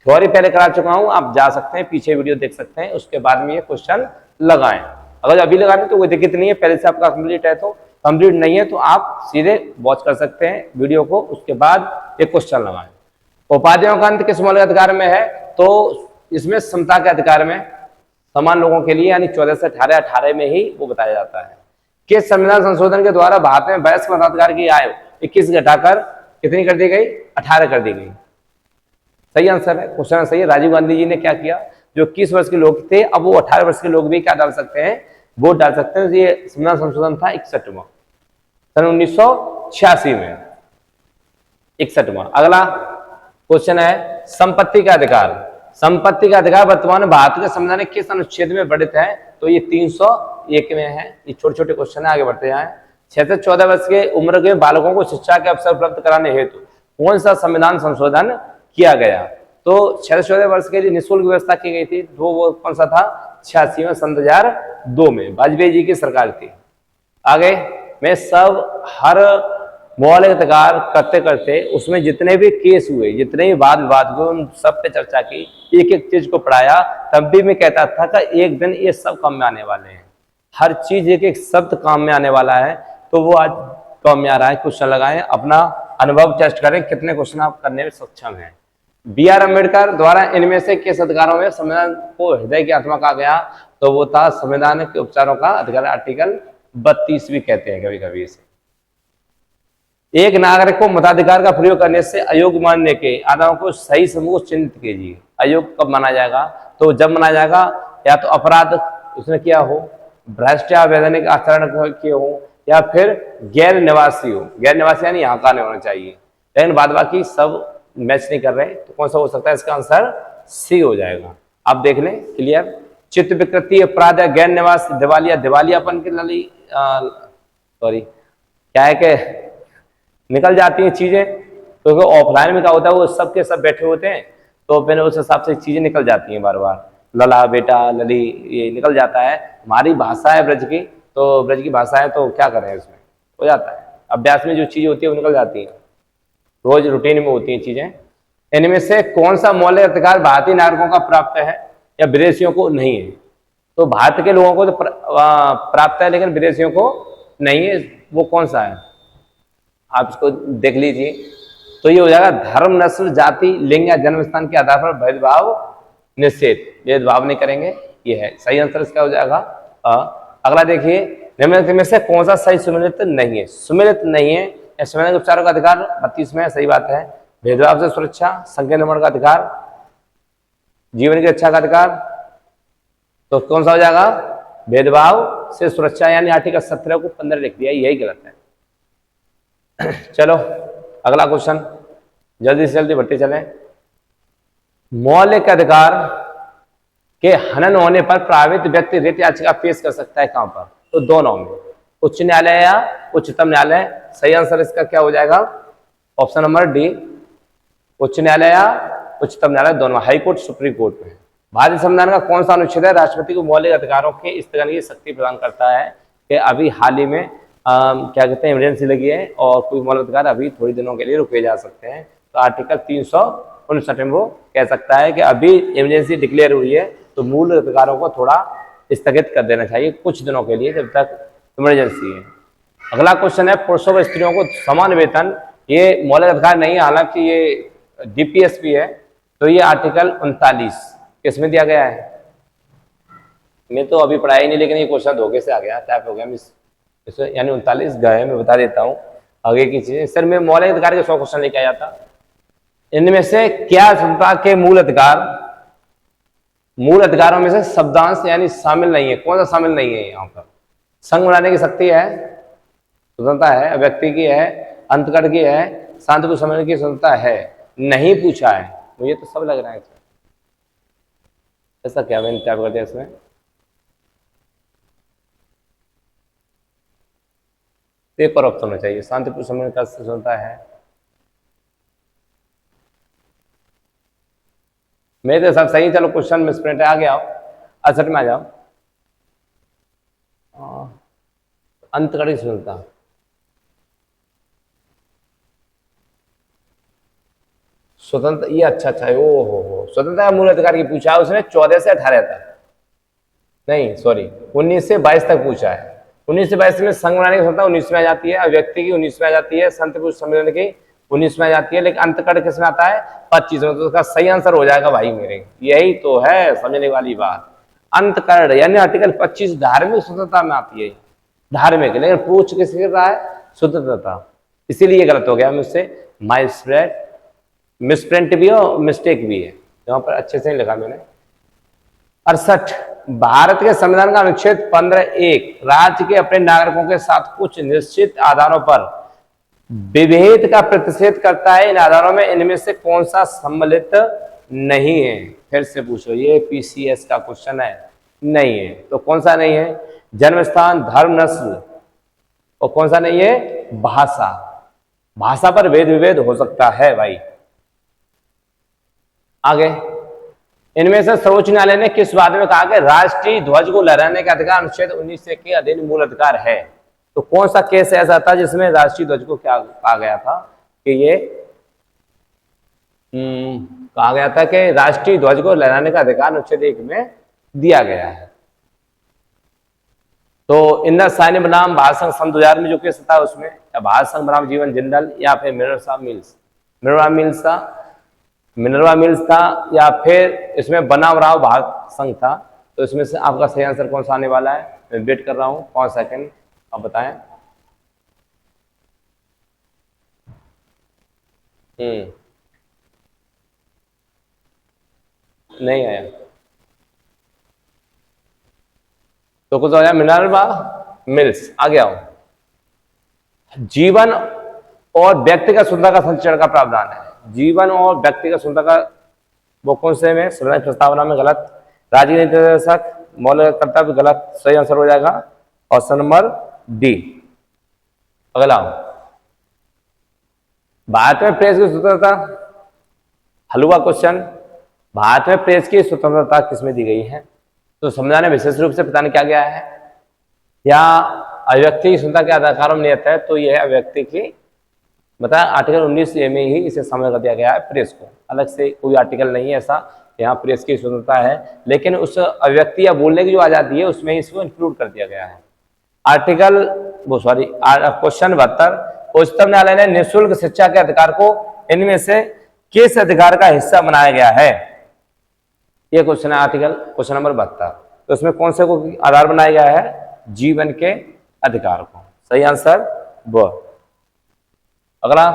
थ्योरी पहले करा चुका हूं, आप जा सकते हैं पीछे वीडियो देख सकते हैं, उसके बाद में ये क्वेश्चन लगाएं। अगर अभी लगाने तो कोई दिक्कत नहीं है, पहले से आपका कंप्लीट है तो, कंप्लीट नहीं है तो आप सीधे वॉच कर सकते हैं वीडियो को, उसके बाद ये क्वेश्चन लगाएं। उपाधियों का अंत किस मौलिक अधिकार में है? तो इसमें समता के अधिकार में, समान लोगों के लिए, यानी 14 से 18 में ही वो बताया जाता है। किस संविधान संशोधन के द्वारा भारत में वयस्क मताधिकार की आयु 21 घटाकर कितनी कर दी गई? 18 कर दी गई। सही आंसर है, क्वेश्चन सही है। राजीव गांधी जी ने क्या किया, जो 21 वर्ष के लोग थे अब वो 18 वर्ष के लोग भी क्या डाल सकते हैं? वोट डाल सकते हैं। ये संविधान संशोधन था 61वां, सन 1986 में 61वां। अगला क्वेश्चन है संपत्ति का अधिकार। संपत्ति का अधिकार वर्तमान भारत के संविधान के किस अनुच्छेद में वर्णित है? तो ये 301 में है। ये छोटे छोटे क्वेश्चन है, आगे बढ़ते जाएं। 6 से 14 वर्ष के उम्र के बालकों को शिक्षा के अवसर उपलब्ध कराने हेतु कौन सा संविधान संशोधन किया गया? तो 6 से 14 वर्ष के लिए निःशुल्क व्यवस्था की गई थी। वो कौन सा था? 86 में, सन 2002 में वाजपेयी जी की सरकार थी। आगे मैं सब हर मौलिक अधिकार करते करते उसमें जितने भी केस हुए, जितने भी वाद विवाद हुए, उन सब पे चर्चा की, एक एक चीज को पढ़ाया। तब भी मैं कहता था कि एक दिन ये सब काम में आने वाले हैं, हर चीज एक एक शब्द काम में आने वाला है। तो वो आज काम में आ रहा है। क्वेश्चन लगाएं, अपना अनुभव टेस्ट करें कितने क्वेश्चन आप करने में सक्षम हैं। B.R. अम्बेडकर द्वारा इनमें से किस अधिकारों में संविधान को हृदय की आत्मा कहा गया? तो वो था संविधान के उपचारों का अधिकार, आर्टिकल 32 भी कहते हैं कभी कभी इसे। एक नागरिक को मताधिकार का प्रयोग करने से अयोग्य मानने के आधारों को सही समूह चिन्हित कीजिए। अयोग्य कब माना जाएगा? तो जब माना जाएगा या तो अपराध उसने किया हो, भ्रष्ट या अवैधानिक आचरण किए हो, या फिर गैर निवासी हो। गैर निवासी यानी यहाँ का नहीं होना चाहिए। लेकिन बाद बाकी सब मैच नहीं कर रहे, तो कौन सा हो सकता है? इसका आंसर सी हो जाएगा। आप देख लें, क्लियर। चित्त विकृति, अपराध या गैर निवास, दिवालियापन के लिए सॉरी क्या है कि निकल जाती हैं चीजें, क्योंकि ऑफलाइन में क्या होता है वो सब के सब बैठे होते हैं, तो मैंने उस हिसाब से चीजें निकल जाती हैं बार बार। लला बेटा लली ये निकल जाता है। हमारी भाषा है ब्रज की, तो ब्रज की भाषा है तो क्या करें, इसमें हो जाता है। अभ्यास में जो चीजें होती है वो निकल जाती है, रोज रूटीन में होती हैं चीजें। इनमें से कौन सा मौलिक अधिकार भारतीय नागरिकों का प्राप्त है या विदेशियों को नहीं है? तो भारत के लोगों को तो प्राप्त है लेकिन विदेशियों को नहीं है, वो कौन सा है आप इसको देख लीजिए। तो ये हो जाएगा धर्म, नस्ल, जाति, लिंग या जन्म स्थान के आधार पर भेदभाव निषेध, भेदभाव नहीं करेंगे, ये है सही आंसर इसका हो जाएगा। अगला देखिए, निम्नलिखित में से कौन सा सही सुमेलित नहीं है? सुमेलित नहीं है या संवैधानिक उपचारों का अधिकार 32 में सही बात है। भेदभाव से सुरक्षा, संख्या निर्माण का अधिकार, जीवन की रक्षा का अधिकार, तो कौन सा हो जाएगा? भेदभाव से सुरक्षा, यानी आर्टिकल 17 को 15 लिख दिया, यही गलत है। चलो अगला क्वेश्चन, जल्दी से जल्दी बढ़ते चलें। मौलिक अधिकार के हनन होने पर प्रभावित व्यक्ति रिट याचिका पेश कर सकता है कहां पर? तो दोनों में, उच्च न्यायालय या उच्चतम न्यायालय। सही आंसर इसका क्या हो जाएगा? ऑप्शन नंबर डी, उच्च न्यायालय या उच्चतम न्यायालय, दोनों, हाई कोर्ट सुप्रीम कोर्ट में। भारतीय संविधान का कौन सा अनुच्छेद है राष्ट्रपति को मौलिक अधिकारों के स्थगन की शक्ति प्रदान करता है? कि अभी हाल ही में क्या कहते हैं, इमरजेंसी लगी है और कोई मौलिक अधिकार अभी थोड़ी दिनों के लिए रुके जा सकते हैं, तो आर्टिकल 359 में वो कह सकता है कि अभी इमरजेंसी डिक्लेयर हुई है तो मूल अधिकारों को थोड़ा स्थगित कर देना चाहिए कुछ दिनों के लिए, जब तक इमरजेंसी है। अगला क्वेश्चन है, पुरुषों व स्त्रियों को समान वेतन, ये मौलिक अधिकार नहीं है, हालांकि ये डीपीएसपी है, तो ये आर्टिकल 39 किसमें दिया गया है? मैं तो अभी पढ़ाया ही नहीं, लेकिन ये क्वेश्चन धोखे से आ गया, टाइप हो गया मिस, यानी 39 गए, मैं बता देता हूँ आगे की चीजें। सर मैं मौलिक अधिकार के 100 क्वेश्चन लेके आया था। इनमें से क्या स्वतंत्रता के मूल अधिकार, मूल अधिकारों में से शब्दांश यानी शामिल नहीं है? कौन सा शामिल नहीं है यहाँ पर? संघ बनाने की शक्ति है, स्वतंत्रता है, व्यक्ति की है, अंतकरण की है, शांति को समझने की स्वतंत्रता है, नहीं पूछा है, मुझे तो सब लग रहा है। ऐसा क्या मैंने टाइप कर दिया इसमें? पेपर ऑप्शन होना चाहिए, शांतिपूर्ण समझने का स्वतंत्रता है। मेरे तो सब सही, चलो क्वेश्चन मिसप्रिंट है, आगे आओ, 68 में आ जाओ। अंतकरण स्वतंत्रता, स्वतंत्र, ये अच्छा है, ओ हो स्वतंत्रता मूल अधिकार की पूछा है उसने, 14 से 18 तक, नहीं सॉरी 19 से 22 तक पूछा है। 19 से 22 में संघ बनाने की स्वतंत्रता 19 में आ जाती है, व्यक्ति की 19 में आ जाती है, शांतिपूर्ण सम्मेलन की 19 में आ जाती है, लेकिन अंतकरण किस में आता है? 25 में। तो उसका सही आंसर हो जाएगा भाई मेरे, यही तो है समझने वाली बात। अंतकरण यानी आर्टिकल 25 धार्मिक स्वतंत्रता में आती है, धार्मिक, लेकिन पूछ किस रहा है? स्वतंत्रता, इसीलिए गलत हो गया मुझसे, मिसप्रिंट भी है और मिस्टेक भी है, यहाँ पर अच्छे से लिखा मैंने। 68, भारत के संविधान का अनुच्छेद 15(1) राज्य के अपने नागरिकों के साथ कुछ निश्चित आधारों पर विभेद का प्रतिषेध करता है। इन आधारों में इनमें से कौन सा सम्मिलित नहीं है? फिर से पूछो, ये पीसीएस का क्वेश्चन है, नहीं है, तो कौन सा नहीं है? जन्म स्थान, धर्म, नस्ल, और कौन सा नहीं है? भाषा, भाषा पर भेद विभेद हो सकता है भाई। आगे, इनमें से सर्वोच्च न्यायालय ने किस बात में कहा कि राष्ट्रीय ध्वज को लहराने का अधिकार अनुच्छेद 19 के अधीन मूल अधिकार है? तो कौन सा केस ऐसा था जिसमें राष्ट्रीय ध्वज को क्या कहा गया था कि ये कहा गया था कि राष्ट्रीय ध्वज को लहराने का अधिकार अनुच्छेद 1 में दिया गया है? तो इंदिरा साइनी बनाम भारत संघ सन 2000 में जो केस था उसमें, या भारत संघ बनाम जीवन जिंदल, या फिर मिनरवा मिल्स था, या फिर इसमें बनाम राव भारत संघ था। तो इसमें से आपका सही आंसर कौन सा आने वाला है? मैं वेट कर रहा हूं 5 सेकंड, आप बताएं। नहीं आया तो कुछ हो जाए, मिनरवा मिल्स। आगे आओ, जीवन और व्यक्तिगत स्वतंत्रता का संचरण का प्रावधान है। जीवन और व्यक्तिगत स्वतंत्रता का वो कौन से में? संवैधानिक प्रस्तावना में गलत, राजनीतिक निर्देशक, मौलिक कर्तव्य गलत, सही आंसर हो जाएगा ऑप्शन नंबर डी। अगला, भारत में प्रेस की स्वतंत्रता, हलवा क्वेश्चन, भारत में प्रेस की स्वतंत्रता किसमें दी गई है? तो संविधान में विशेष रूप से प्रदान किया गया है, या अभिव्यक्ति की स्वतंत्रता के अधिकारों में नियत है, तो यह अभिव्यक्ति की बताया आर्टिकल 19A में ही इसे शामिल कर दिया गया है। प्रेस को अलग से कोई आर्टिकल नहीं है ऐसा, यहाँ प्रेस की स्वतंत्रता है, लेकिन उस अभिव्यक्ति या बोलने की जो आजादी है उसमें इसको इंक्लूड कर दिया गया है। क्वेश्चन 72, उच्चतम न्यायालय ने निःशुल्क शिक्षा के अधिकार को इनमें से किस अधिकार का हिस्सा बनाया गया है? ये क्वेश्चन है क्वेश्चन नंबर 72। तो इसमें कौन से को आधार बनाया गया है? जीवन के अधिकार को। सही आंसर ब। अगला,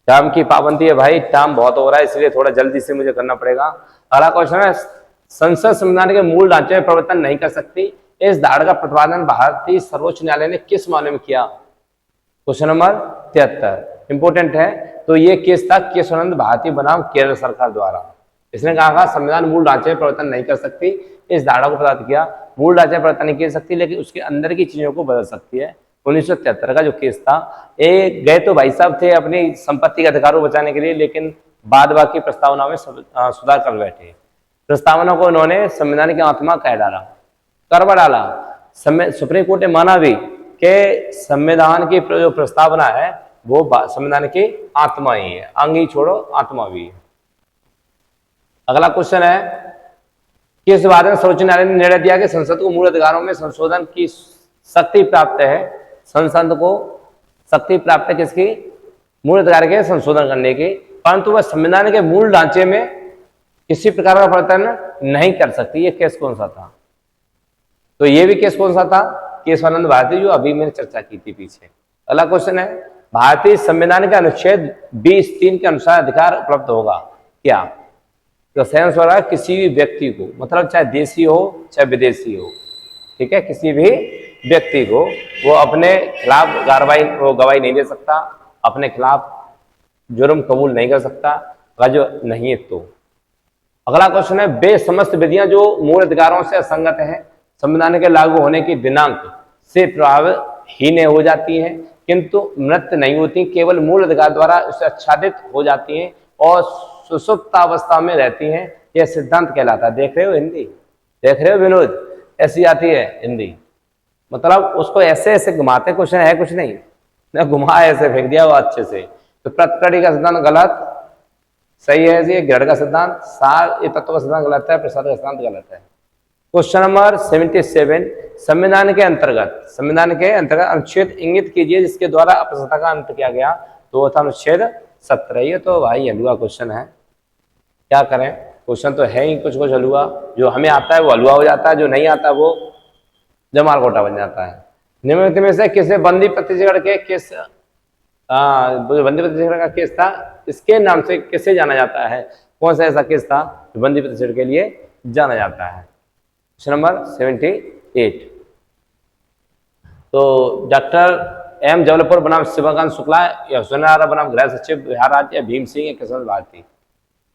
टाइम की पाबंदी है भाई, टाइम बहुत हो रहा है इसलिए थोड़ा जल्दी से मुझे करना पड़ेगा। अगला क्वेश्चन है, संसद संविधान के मूल ढांचे में परिवर्तन नहीं कर सकती, इस धारणा का प्रतिपादन भारतीय सर्वोच्च न्यायालय ने किस मामले में किया? क्वेश्चन नंबर 73 इंपोर्टेंट है। तो ये केस था केशवानंद भारती बनाम केरल सरकार द्वारा। इसने कहा संविधान मूल ढांचे में परिवर्तन नहीं कर सकती, इस धारणा को प्रदान किया। मूल ढांचे में परिवर्तन नहीं कर सकती लेकिन उसके अंदर की चीजों को बदल सकती है। 1973 का जो केस था, गए तो भाई साहब थे अपनी संपत्ति के अधिकारों को बचाने के लिए, लेकिन बाद बाकी प्रस्तावना में सुधार कर बैठे। प्रस्तावना को उन्होंने संविधान की आत्मा कह डाला, करवा डाला। सुप्रीम कोर्ट ने माना भी कि संविधान की जो प्रस्तावना है वो संविधान की आत्मा ही है, अंग ही छोड़ो आत्मा भी है। अगला क्वेश्चन है, किस बात में सर्वोच्च न्यायालय ने निर्णय दिया कि संसद को मूल अधिकारों में संशोधन की शक्ति प्राप्त है? संसद को शक्ति प्राप्त है किसकी? मूल अधिकार के संशोधन करने की, परंतु वह संविधान के मूल ढांचे में किसी प्रकार का परिवर्तन नहीं कर सकती। ये केस कौन सा था? तो ये भी केस कौन सा था? केशवानंद भारती, जो अभी मैंने चर्चा की थी पीछे। अगला क्वेश्चन है, भारतीय संविधान के अनुच्छेद 20(3) के अनुसार अधिकार उपलब्ध होगा क्या? तो सेंस हो रहा है किसी भी व्यक्ति को, मतलब चाहे देशी हो चाहे विदेशी हो, ठीक है, किसी भी व्यक्ति को वो अपने खिलाफ गवाही नहीं दे सकता, अपने खिलाफ जुर्म कबूल नहीं कर सकता, जो नहीं है तो। अगला क्वेश्चन है, वे समस्त विधियां जो मूल अधिकारों से असंगत हैं संविधान के लागू होने की दिनांक से प्रभावहीन हो जाती हैं, किंतु मृत नहीं होती, केवल मूल अधिकार द्वारा उससे आच्छादित हो जाती हैं और सुसुप्तावस्था में रहती हैं। यह सिद्धांत कहलाता है। देख रहे हो हिंदी? देख रहे हो विनोद? ऐसी आती है हिंदी, मतलब उसको ऐसे ऐसे घुमाते, क्वेश्चन है कुछ नहीं, न घुमा ऐसे फेंक दिया वो अच्छे से। तो प्रतिकड़ी का सिद्धांत गलत, सही है जी। ग्रहण का सिद्धांत, सार ये तत्व का सिद्धांत गलत है, प्रसाद का सिद्धांत गलत है। क्वेश्चन नंबर 77, संविधान के अंतर्गत अनुच्छेद इंगित कीजिए जिसके द्वारा अप्रसन्नता का अंत किया गया। तो वो था अनुच्छेद 17। ये तो भाई हलुआ क्वेश्चन है, क्या करें, क्वेश्चन तो है ही कुछ कुछ हलुआ। जो हमें आता है वो हलुआ हो जाता है, जो नहीं आता वो जमाल घोटा बन जाता है। निम्नलिखित में से किसे बंदी प्रतिगढ़ के केस, बंदी प्रतिगढ़ का केस था, इसके नाम से किसे जाना जाता है? कौन सा ऐसा केस था जो बंदी प्रतिगढ़ के लिए जाना जाता है? क्वेश्चन नंबर 78, तो डॉक्टर एम जबलपुर बनाम शिवकांत शुक्ला या हुसैन बनाम गृह सचिव बिहार राज्य या भीम सिंह या केशव भारती?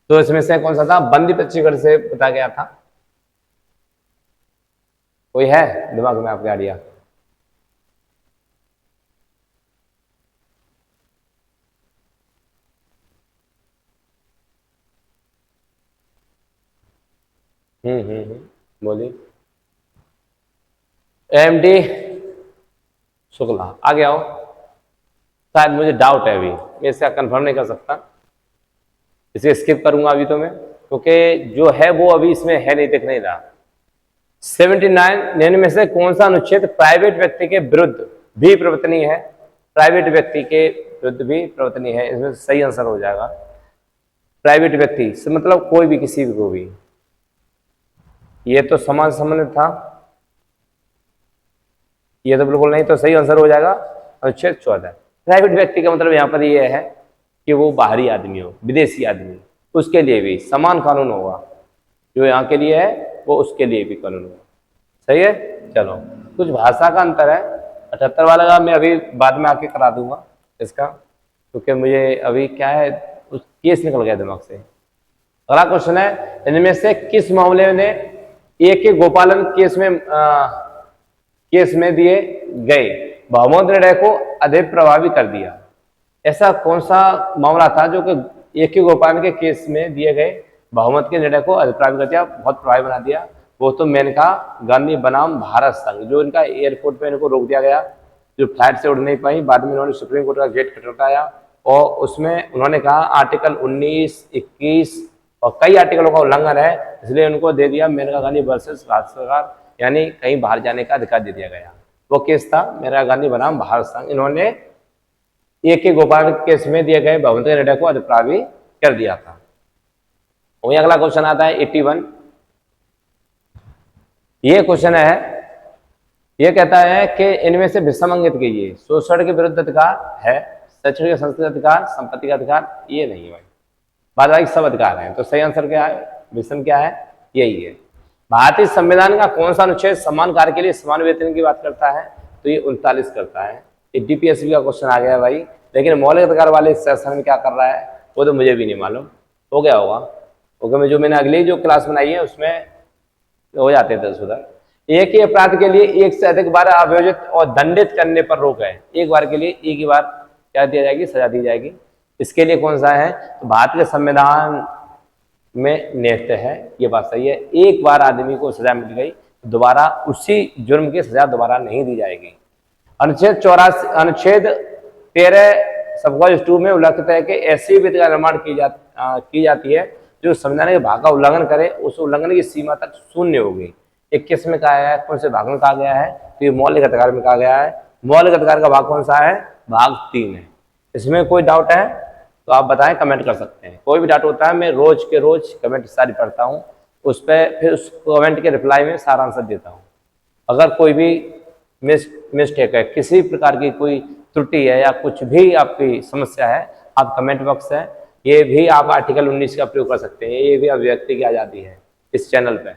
तो इसमें से कौन सा था? बंदी प्रतिगढ़ से बताया गया था। कोई है दिमाग में आपके आइडिया? बोलिए। एमडी शुक्ला, आगे आओ। शायद मुझे डाउट है, अभी मैं इसका कंफर्म नहीं कर सकता, इसे स्किप करूंगा अभी तो मैं, क्योंकि जो है वो अभी इसमें है नहीं, दिख नहीं रहा। 79 में से कौन सा अनुच्छेद प्राइवेट व्यक्ति के विरुद्ध भी प्रवर्तनीय है? प्राइवेट व्यक्ति के विरुद्ध भी प्रवर्तनीय है, इसमें सही आंसर हो जाएगा। प्राइवेट व्यक्ति से मतलब कोई भी, किसी भी को भी। ये तो समाज संबंधित था, ये तो बिल्कुल नहीं, तो सही आंसर हो जाएगा अनुच्छेद 14। प्राइवेट व्यक्ति का मतलब यहाँ पर ये है कि वो बाहरी आदमी हो, विदेशी आदमी, उसके लिए भी समान कानून होगा। जो यहाँ के लिए है वो उसके लिए भी कानून होगा। सही है, चलो। कुछ भाषा का अंतर है, 78 वाला का मैं अभी बाद में आके करा दूंगा इसका, क्योंकि मुझे अभी क्या है, उस केस निकल गया दिमाग से। अगला क्वेश्चन है, इनमें से किस मामले ने एक गोपालन केस में दिए गए बहुमत निर्णय को अधिक प्रभावी कर दिया? ऐसा कौन सा मामला था जो कि ए के गोपाल के केस में दिए गए बहुमत के निर्णय को अभिप्राय कर दिया, बहुत प्रभावी बना दिया। वो तो मेनका गांधी बनाम भारत संघ, जो इनका एयरपोर्ट पे इनको रोक दिया गया, जो फ्लाइट से उड़ नहीं पाई, बाद में उन्होंने सुप्रीम कोर्ट का गेट खटखटाया और उसमें उन्होंने कहा आर्टिकल 19, 21 और कई आर्टिकलों का उल्लंघन है, इसलिए उनको दे दिया मेनका गांधी वर्सेस राज्य सरकार, यानी कहीं बाहर जाने का अधिकार दे दिया गया। वो केस था मेनका गांधी बनाम भारत संघ। इन्होंने ए के गोपाल केस में दिए गए बहुमत के निर्णय को अधिप्रावी कर दिया था। वही अगला क्वेश्चन आता है 81। ये क्वेश्चन है, ये कहता है कि इनमें से विषम अंकित कीजिए। शोषण के विरुद्ध अधिकार है, शैक्षणिक संस्कृति अधिकार, संपत्ति का अधिकार, ये नहीं है भाई, बाकी सब अधिकार हैं। तो सही आंसर क्या है, विषम क्या है, यही है। भारतीय संविधान का कौन सा अनुच्छेद समान कार्य के लिए समान वेतन की बात करता है, तो ये 39 करता है। ये डीपीएससी का क्वेश्चन आ गया भाई, लेकिन मौलिक अधिकार वाले सेक्शन में क्या कर रहा है वो तो मुझे भी नहीं मालूम, हो गया होगा, क्योंकि जो मैंने अगली जो क्लास बनाई है उसमें हो जाते थे सुधार। एक ही अपराध के लिए एक से अधिक बार आयोजित और दंडित करने पर रोक है। एक बार के लिए एक ही बार क्या दिया जाएगी, सजा दी जाएगी। इसके लिए कौन सा है, तो भारत के संविधान में निहित है, ये बात सही है। एक बार आदमी को सजा मिल गई, दोबारा उसी जुर्म की सजा दोबारा नहीं दी जाएगी। अनुच्छेद 84, अनुच्छेद 13 सबक्लॉज 2 में उल्लेखित है कि ऐसी विधि का निर्माण की जाती है जो संविधान के भाग का उल्लंघन करे, उस उल्लंघन की सीमा तक शून्य होगी। 21 में कहा है, कौन से भाग में कहा गया है, तो ये मौलिक अधिकार में कहा गया है। मौलिक अधिकार का भाग कौन सा है, भाग 3 है। इसमें कोई डाउट है तो आप बताएं, कमेंट कर सकते हैं। कोई भी डाउट होता है मैं रोज के रोज कमेंट सारी पढ़ता हूँ, उस पर फिर उस कमेंट के रिप्लाई में सारा आंसर देता हूँ। अगर कोई भी मिस्टेक है, किसी प्रकार की कोई त्रुटि है या कुछ भी आपकी समस्या है, आप कमेंट बॉक्स है, ये भी आप आर्टिकल 19 का प्रयोग कर सकते हैं। ये भी अभिव्यक्ति की आजादी है इस चैनल पे।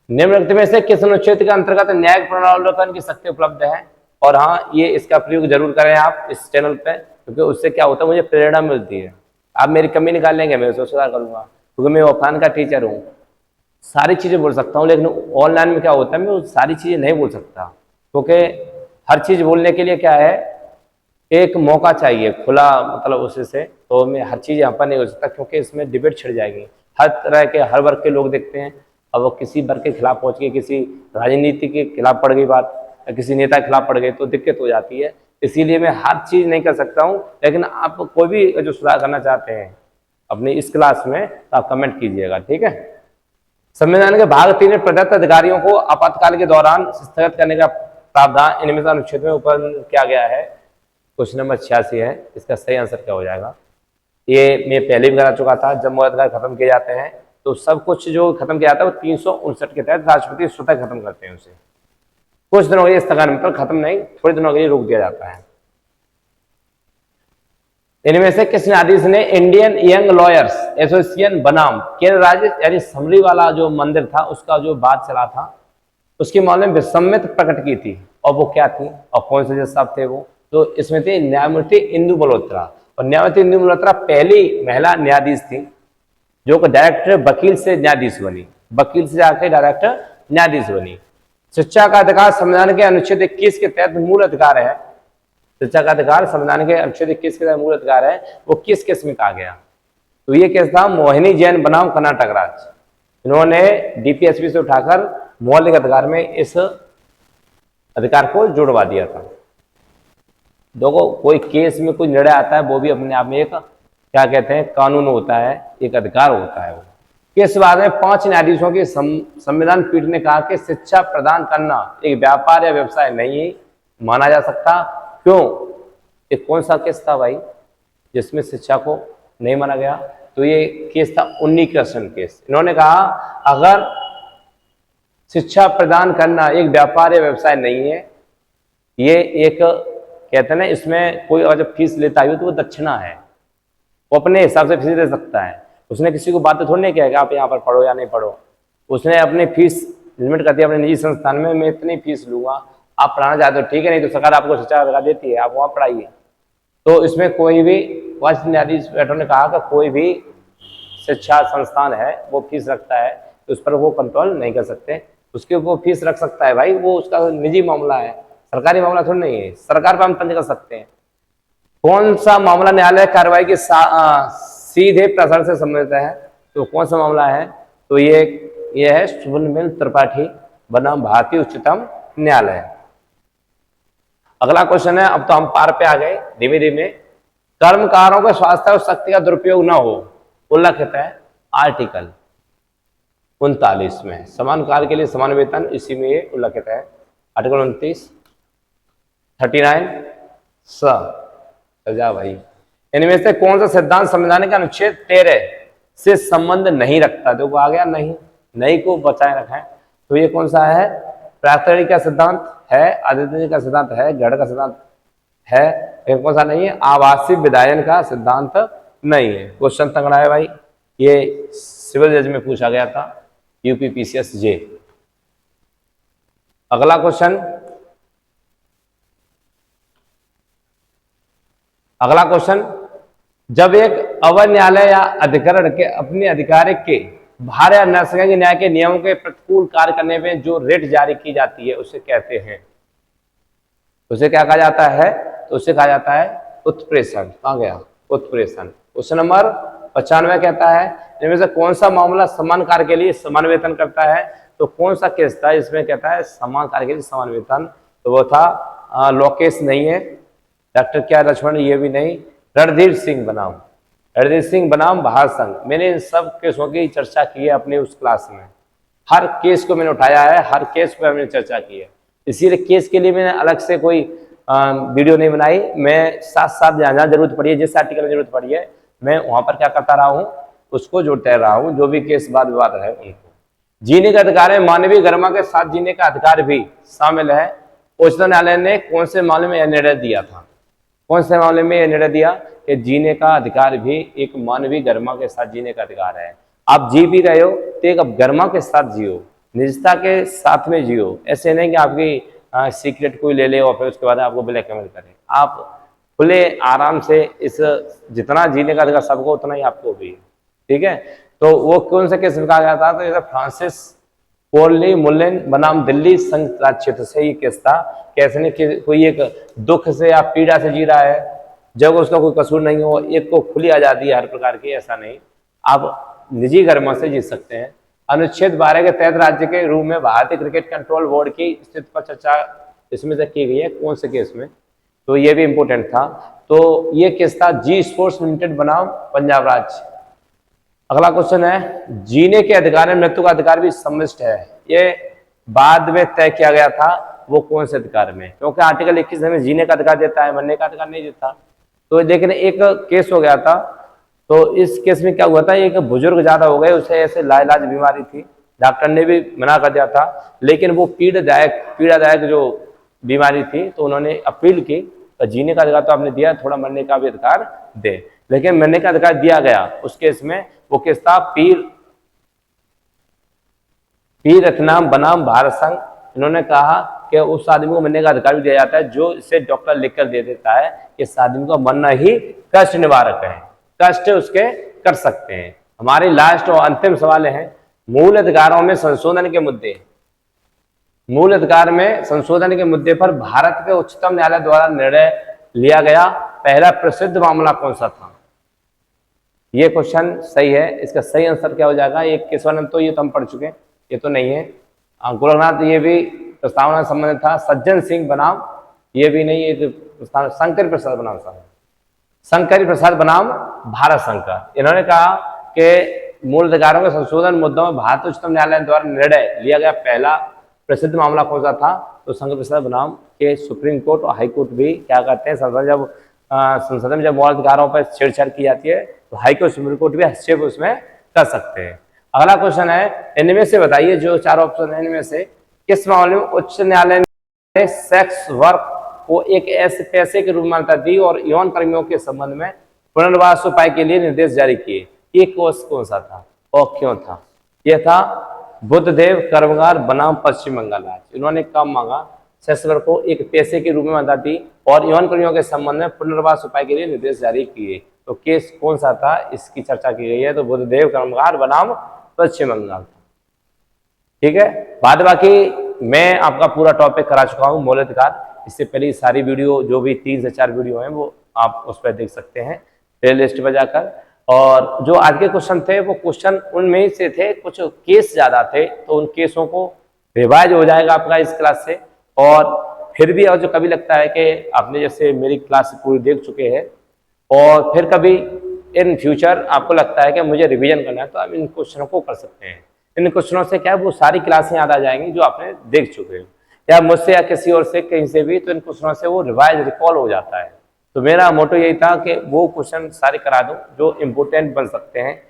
निम्नलिखित में से किस अनुच्छेद के अंतर्गत न्यायिक पुनरावलोकन की शक्ति उपलब्ध है, और हाँ ये इसका प्रयोग जरूर करें आप इस चैनल पे, क्योंकि उससे क्या होता है, मुझे प्रेरणा मिलती है। आप मेरी कमी निकाल लेंगे, मैं उसको सुधार करूंगा, क्योंकि मैं ऑफलाइन का टीचर हूँ, सारी चीजें बोल सकता हूँ, लेकिन ऑनलाइन में क्या होता है, मैं वो सारी चीजें नहीं बोल सकता, क्योंकि हर चीज बोलने के लिए क्या है, एक मौका चाहिए खुला, मतलब उसी से। तो मैं हर चीज यहाँ पर नहीं हो सकता, क्योंकि इसमें डिबेट छिड़ जाएगी। हर तरह के, हर वर्ग के लोग देखते हैं। अब वो किसी वर्ग के खिलाफ पहुंच गए, किसी राजनीति के खिलाफ पड़ गई बात, या किसी नेता के खिलाफ पड़ गए, तो दिक्कत हो जाती है। इसीलिए मैं हर चीज नहीं कर सकता हूँ, लेकिन आप कोई भी जो सुधार करना चाहते हैं अपनी इस क्लास में, तो आप कमेंट कीजिएगा, ठीक है। संविधान के भाग 3 में प्रदत्त अधिकारियों को आपातकाल के दौरान स्थगित करने का प्रावधान इनमें से अनुच्छेद में ऊपर किया गया है। क्वेश्चन नंबर 86 है, इसका सही आंसर क्या हो जाएगा। ये मैं पहले भी करा चुका था, जब मौलिक अधिकार खत्म किए जाते हैं तो सब कुछ जो खत्म किया जाता है वो 359 के तहत राष्ट्रपति स्वतः खत्म करते हैं उसे। कुछ दिनों के लिए स्थगन, मतलब खत्म नहीं, थोड़े दिनों के लिए रोक दिया जाता है। इनमें से किस न्यायाधीश ने इंडियन यंग लॉयर्स एसोसिएशन बनाम केरल राज्य यानी समरी वाला जो मंदिर था उसका जो बात चला था, उसके मामले में विसम्मत प्रकट की थी, और वो क्या थी और कौन से जज साहब थे वो, तो इसमें थे न्यायमूर्ति इंदु मल्होत्रा। और न्यायमूर्ति इंदु मल्होत्रा पहली महिला न्यायाधीश थी जो डायरेक्टर वकील से न्यायाधीश बनी, वकील से जाकर डायरेक्टर न्यायाधीश बनी। शिक्षा का अधिकार संविधान के अनुच्छेद 21 के तहत मूल अधिकार है। शिक्षा का अधिकार संविधान के अनुच्छेद 21 के तहत मूल अधिकार है। वो किस केस में कहा गया, तो ये केस था मोहिनी जैन बनाम कर्नाटक राज्य। इन्होंने डीपीएसपी से उठाकर मौलिक अधिकार में इस अधिकार को जुड़वा दिया था। देखो कोई केस में कोई निर्णय आता है, वो भी अपने आप में एक क्या कहते हैं, कानून होता है, एक अधिकार होता है। वो केस बाद में 5 न्यायाधीशों की संविधान पीठ ने कहा कि शिक्षा प्रदान करना एक व्यापार या व्यवसाय नहीं माना जा सकता। क्यों, ये कौन सा केस था भाई जिसमें शिक्षा को नहीं माना गया, तो ये केस था उन्नी कृष्ण केस। इन्होंने कहा अगर शिक्षा प्रदान करना एक व्यापार या व्यवसाय नहीं है, ये एक कहते हैं ना, इसमें कोई अगर फीस लेता है तो वो दक्षिणा है, वो अपने हिसाब से फीस दे सकता है। उसने किसी को बात तो थोड़ी नहीं किया कि आप यहाँ पर पढ़ो या नहीं पढ़ो, उसने अपनी फीस लिमिट कर दी अपने निजी संस्थान में, मैं इतनी फीस लूंगा, आप पढ़ाना चाहते हो ठीक है, नहीं तो सरकार आपको शिक्षा लगा देती है, आप वहाँ पढ़ाइए। तो इसमें कोई भी वरिष्ठ न्यायाधीश ने कहा कि कोई भी शिक्षा संस्थान है वो फीस रखता है तो उस पर वो कंट्रोल नहीं कर सकते, उसके वो फीस रख सकता है भाई, वो उसका निजी मामला है, सरकारी मामला थोड़ी नहीं है। सरकार पर हम तंज कर सकते हैं, कौन सा मामला न्यायालय कार्रवाई के सीधे प्रसारण से संबंधित है? तो कौन सा मामला है? तो ये है सुब्रमण्यम त्रिपाठी बनाम भारतीय उच्चतम न्यायालय। अगला क्वेश्चन है, अब तो हम पार पे आ गए धीमे धीमे। कर्मकारों के स्वास्थ्य और शक्ति का दुरुपयोग न हो, उल्लेखित है आर्टिकल 39 में। समान कार्य के लिए समान वेतन, इसी में ये उल्लेखित है आर्टिकल 29, 39 सजा भाई। इनमें से कौन सा सिद्धांत संविधान के अनुच्छेद 13 से संबंध नहीं रखता? देखो आ गया नहीं को बचाए रखा है। तो ये कौन सा है? प्राकृतिक का सिद्धांत है, आदित्य का सिद्धांत है, गढ़ का सिद्धांत है, एक कौन सा नहीं है? आवासीय विधायन का सिद्धांत नहीं है। क्वेश्चन तगड़ा है भाई, ये सिविल जज में पूछा गया था, यूपी पीसीएस जे। अगला क्वेश्चन, जब एक अवर न्यायालय या अधिकरण के अपने अधिकारिक के भार या न्याय के नियमों के प्रतिकूल कार्य करने में जो रेट जारी की जाती है उसे कहते हैं, उसे क्या कहा जाता है? तो उसे कहा जाता है उत्प्रेषण। कहाँ गया? उत्प्रेषण। क्वेश्चन नंबर 95 कहता है, इनमें से कौन सा मामला समान कार्य के लिए समान वेतन करता है? तो कौन सा केस था इसमें कहता है समान कार्य के लिए समान वेतन? तो वो था लोकेश नहीं है, डॉक्टर क्या लक्ष्मण ये भी नहीं, रणधीर सिंह बनाम भारत संघ। मैंने इन सब केसों की चर्चा की है अपने उस क्लास में, हर केस को मैंने उठाया है, हर केस पर मैंने चर्चा की है, इसीलिए केस के लिए मैंने अलग से कोई वीडियो नहीं बनाई। मैं साथ साथ जहाँ जरूरत पड़ी है, जिस आर्टिकल में जरूरत पड़ी है, मैं वहां पर क्या करता रहा हूँ, उसको जोड़ता रहा हूँ, जो भी केस वाद विवाद है उनको। जीने का अधिकार है, मानवीय गरिमा के साथ जीने का अधिकार भी शामिल है। उच्चतम न्यायालय ने कौन से मामले में यह निर्णय दिया था? कौन से मामले में यह निर्णय दिया कि जीने का अधिकार भी एक मानवीय गरिमा के साथ जीने का अधिकार है। आप जी भी रहे हो तो एक गरिमा के साथ जियो, निजता के साथ में जियो। ऐसे नहीं कि आपकी सीक्रेट कोई ले ले और फिर उसके बाद आपको ब्लैकमेल करे। आप खुले आराम से इस जितना जीने का अधिकार सबको उतना ही आपको भी है, ठीक है। तो वो कौन से केस में कहा गया था? तो ये फ्रांसिस कोर्ली मुल्लेन बनाम दिल्ली संघ राज क्षेत्र से ये केस था। कैसे ने कि कोई एक दुख से या पीड़ा से जी रहा है, जब उसका कोई कसूर नहीं हो, एक को खुली आजादी है हर प्रकार की, ऐसा नहीं, आप निजी गरिमा से जी सकते हैं। अनुच्छेद 12 के तहत राज्य के रूप में भारतीय क्रिकेट कंट्रोल बोर्ड की स्थिति पर चर्चा इसमें से की गई है। कौन से केस में? तो ये भी इंपोर्टेंट था। तो ये केस था जी स्पोर्ट्स लिमिटेड बनाम पंजाब राज्य। अगला क्वेश्चन है, जीने के अधिकार में मृत्यु का अधिकार भी सम्मिलित है। ये बाद में तय किया गया था, वो कौन से अधिकार में? क्योंकि आर्टिकल 21 हमें जीने का अधिकार देता है, मरने का अधिकार नहीं देता। तो लेकिन एक केस हो गया था, तो इस केस में क्या हुआ था, एक बुजुर्ग ज्यादा हो गए, उसे ऐसे लाइलाज बीमारी थी, डॉक्टर ने भी मना कर दिया था, लेकिन वो पीड़ादायक जो बीमारी थी, तो उन्होंने अपील की, तो जीने का अधिकार तो आपने दिया, थोड़ा मरने का भी अधिकार दे। लेकिन मरने का अधिकार दिया गया उस केस में। वो केस था पीर रतनाम बनाम भारत संघ। इन्होंने कहा कि उस आदमी को मरने का अधिकार भी दिया जाता है जो इसे डॉक्टर लिखकर दे देता है कि इस आदमी को मरना ही कष्ट निवारक है, कष्ट उसके कर सकते हैं। हमारे लास्ट और अंतिम सवाल है, मूल अधिकारों में संशोधन के मुद्दे। मूल अधिकार में संशोधन के मुद्दे पर भारत के उच्चतम न्यायालय द्वारा निर्णय लिया गया पहला प्रसिद्ध मामला कौन सा था? ये क्वेश्चन सही है, इसका सही आंसर क्या हो जाएगा? एक केशवानंद तो ये तो हम पढ़ चुके हैं, ये तो नहीं है। गोरखनाथ ये भी प्रस्तावना संबंधित था। सज्जन सिंह बनाम ये भी नहीं, ये शंकर प्रसाद बनाम शंकर प्रसाद बनाम भारत संघ का। इन्होंने कहा कि मूल अधिकारों के संशोधन मुद्दों में भारत उच्चतम न्यायालय द्वारा निर्णय लिया गया पहला प्रसिद्ध मामला कौन सा था? तो शंकर प्रसाद बनाम के सुप्रीम कोर्ट और हाई कोर्ट भी क्या करते हैं, संसद में जब मूल अधिकारों पर छेड़छाड़ की जाती है तो हाई कोर्ट सुप्रीम कोर्ट भी हस्तक्षेप उसमें कर सकते हैं। अगला क्वेश्चन है, इनमें से बताइए, जो चार ऑप्शन है इनमें से किस मामले में उच्च न्यायालय ने सेक्स वर्क को एक ऐसे पैसे के रूप में मान्यता दी और यौन कर्मियों के संबंध में पुनर्वास उपाय के लिए निर्देश जारी किए? ये कोर्स कौन सा था और क्यों था? यह था बुद्धदेव कर्मगार बनाम पश्चिम बंगाल राज्य। इन्होंने कम मांगा, सेक्स वर्क को एक पैसे के रूप में मान्यता दी और यौन कर्मियों के संबंध में पुनर्वास उपाय के लिए निर्देश जारी किए। तो केस कौन सा था, इसकी चर्चा की गई है। तो बुद्धदेव कर्मगार बनाम पश्चिम बंगाल था, ठीक है। बाद बाकी मैं आपका पूरा टॉपिक करा चुका हूँ मौलिक अधिकार। इससे पहले सारी वीडियो जो भी 3 से 4 वीडियो हैं वो आप उस पर देख सकते हैं प्ले लिस्ट पर जाकर। और जो आज के क्वेश्चन थे वो क्वेश्चन उनमें ही से थे, कुछ केस ज़्यादा थे, तो उन केसों को रिवाइज हो जाएगा आपका इस क्लास से। और फिर भी और जो कभी लगता है कि आपने जैसे मेरी क्लास पूरी देख चुके हैं और फिर कभी इन फ्यूचर आपको लगता है कि मुझे रिवीजन करना है, तो आप इन क्वेश्चनों को कर सकते हैं। इन क्वेश्चनों से क्या है, वो सारी क्लासें याद आ जाएंगी जो आपने देख चुके हैं, या मुझसे या किसी और से कहीं से भी, तो इन क्वेश्चनों से वो रिवाइज रिकॉल हो जाता है। तो मेरा मोटो यही था कि वो क्वेश्चन सारे करा दूं जो इम्पोर्टेंट बन सकते हैं,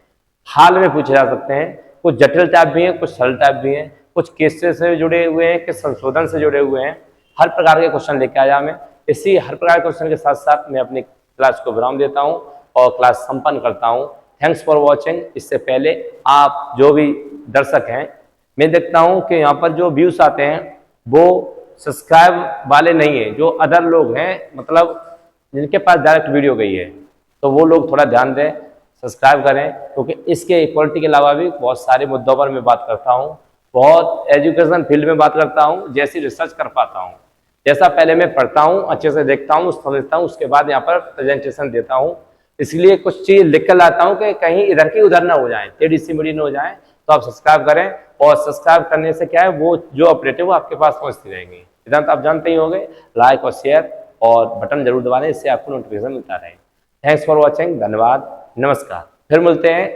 हाल में पूछे जा सकते हैं। कुछ जटिल टाइप भी हैं, कुछ सरल टाइप भी हैं, कुछ केसेस से जुड़े हुए हैं, कुछ संशोधन से जुड़े हुए हैं। हर प्रकार के क्वेश्चन लेके आया मैं। इसी हर प्रकार के क्वेश्चन के साथ साथ मैं अपनी क्लास को विराम देता हूँ और क्लास संपन्न करता हूँ। Thanks for watching. इससे पहले आप जो भी दर्शक हैं, मैं देखता हूँ कि यहाँ पर जो व्यूज आते हैं वो सब्सक्राइब वाले नहीं है, जो अदर लोग हैं, मतलब जिनके पास डायरेक्ट वीडियो गई है, तो वो लोग थोड़ा ध्यान दें, सब्सक्राइब करें, क्योंकि इसके इक्वलिटी के अलावा भी बहुत सारे मुद्दों पर मैं बात करता हूँ, बहुत एजुकेशन फील्ड में बात करता हूँ, जैसी रिसर्च कर पाता हूँ, जैसा पहले मैं पढ़ता हूँ, अच्छे से देखता हूँ, समझता हूँ, उसके बाद यहाँ पर प्रेजेंटेशन देता हूँ। इसलिए कुछ चीज़ लिख कर लाता हूँ कि कहीं इधर की उधर ना हो जाए, टेढ़ी सी मेढ़ी ना हो जाए। तो आप सब्सक्राइब करें, और सब्सक्राइब करने से क्या है, वो जो अपडेट है वो आपके पास पहुँचती रहेंगी। सिद्धांत आप जानते ही होंगे, लाइक और शेयर और बटन जरूर दबा दें, इससे आपको नोटिफिकेशन मिलता रहे। थैंक्स फॉर वॉचिंग, धन्यवाद, नमस्कार, फिर मिलते हैं।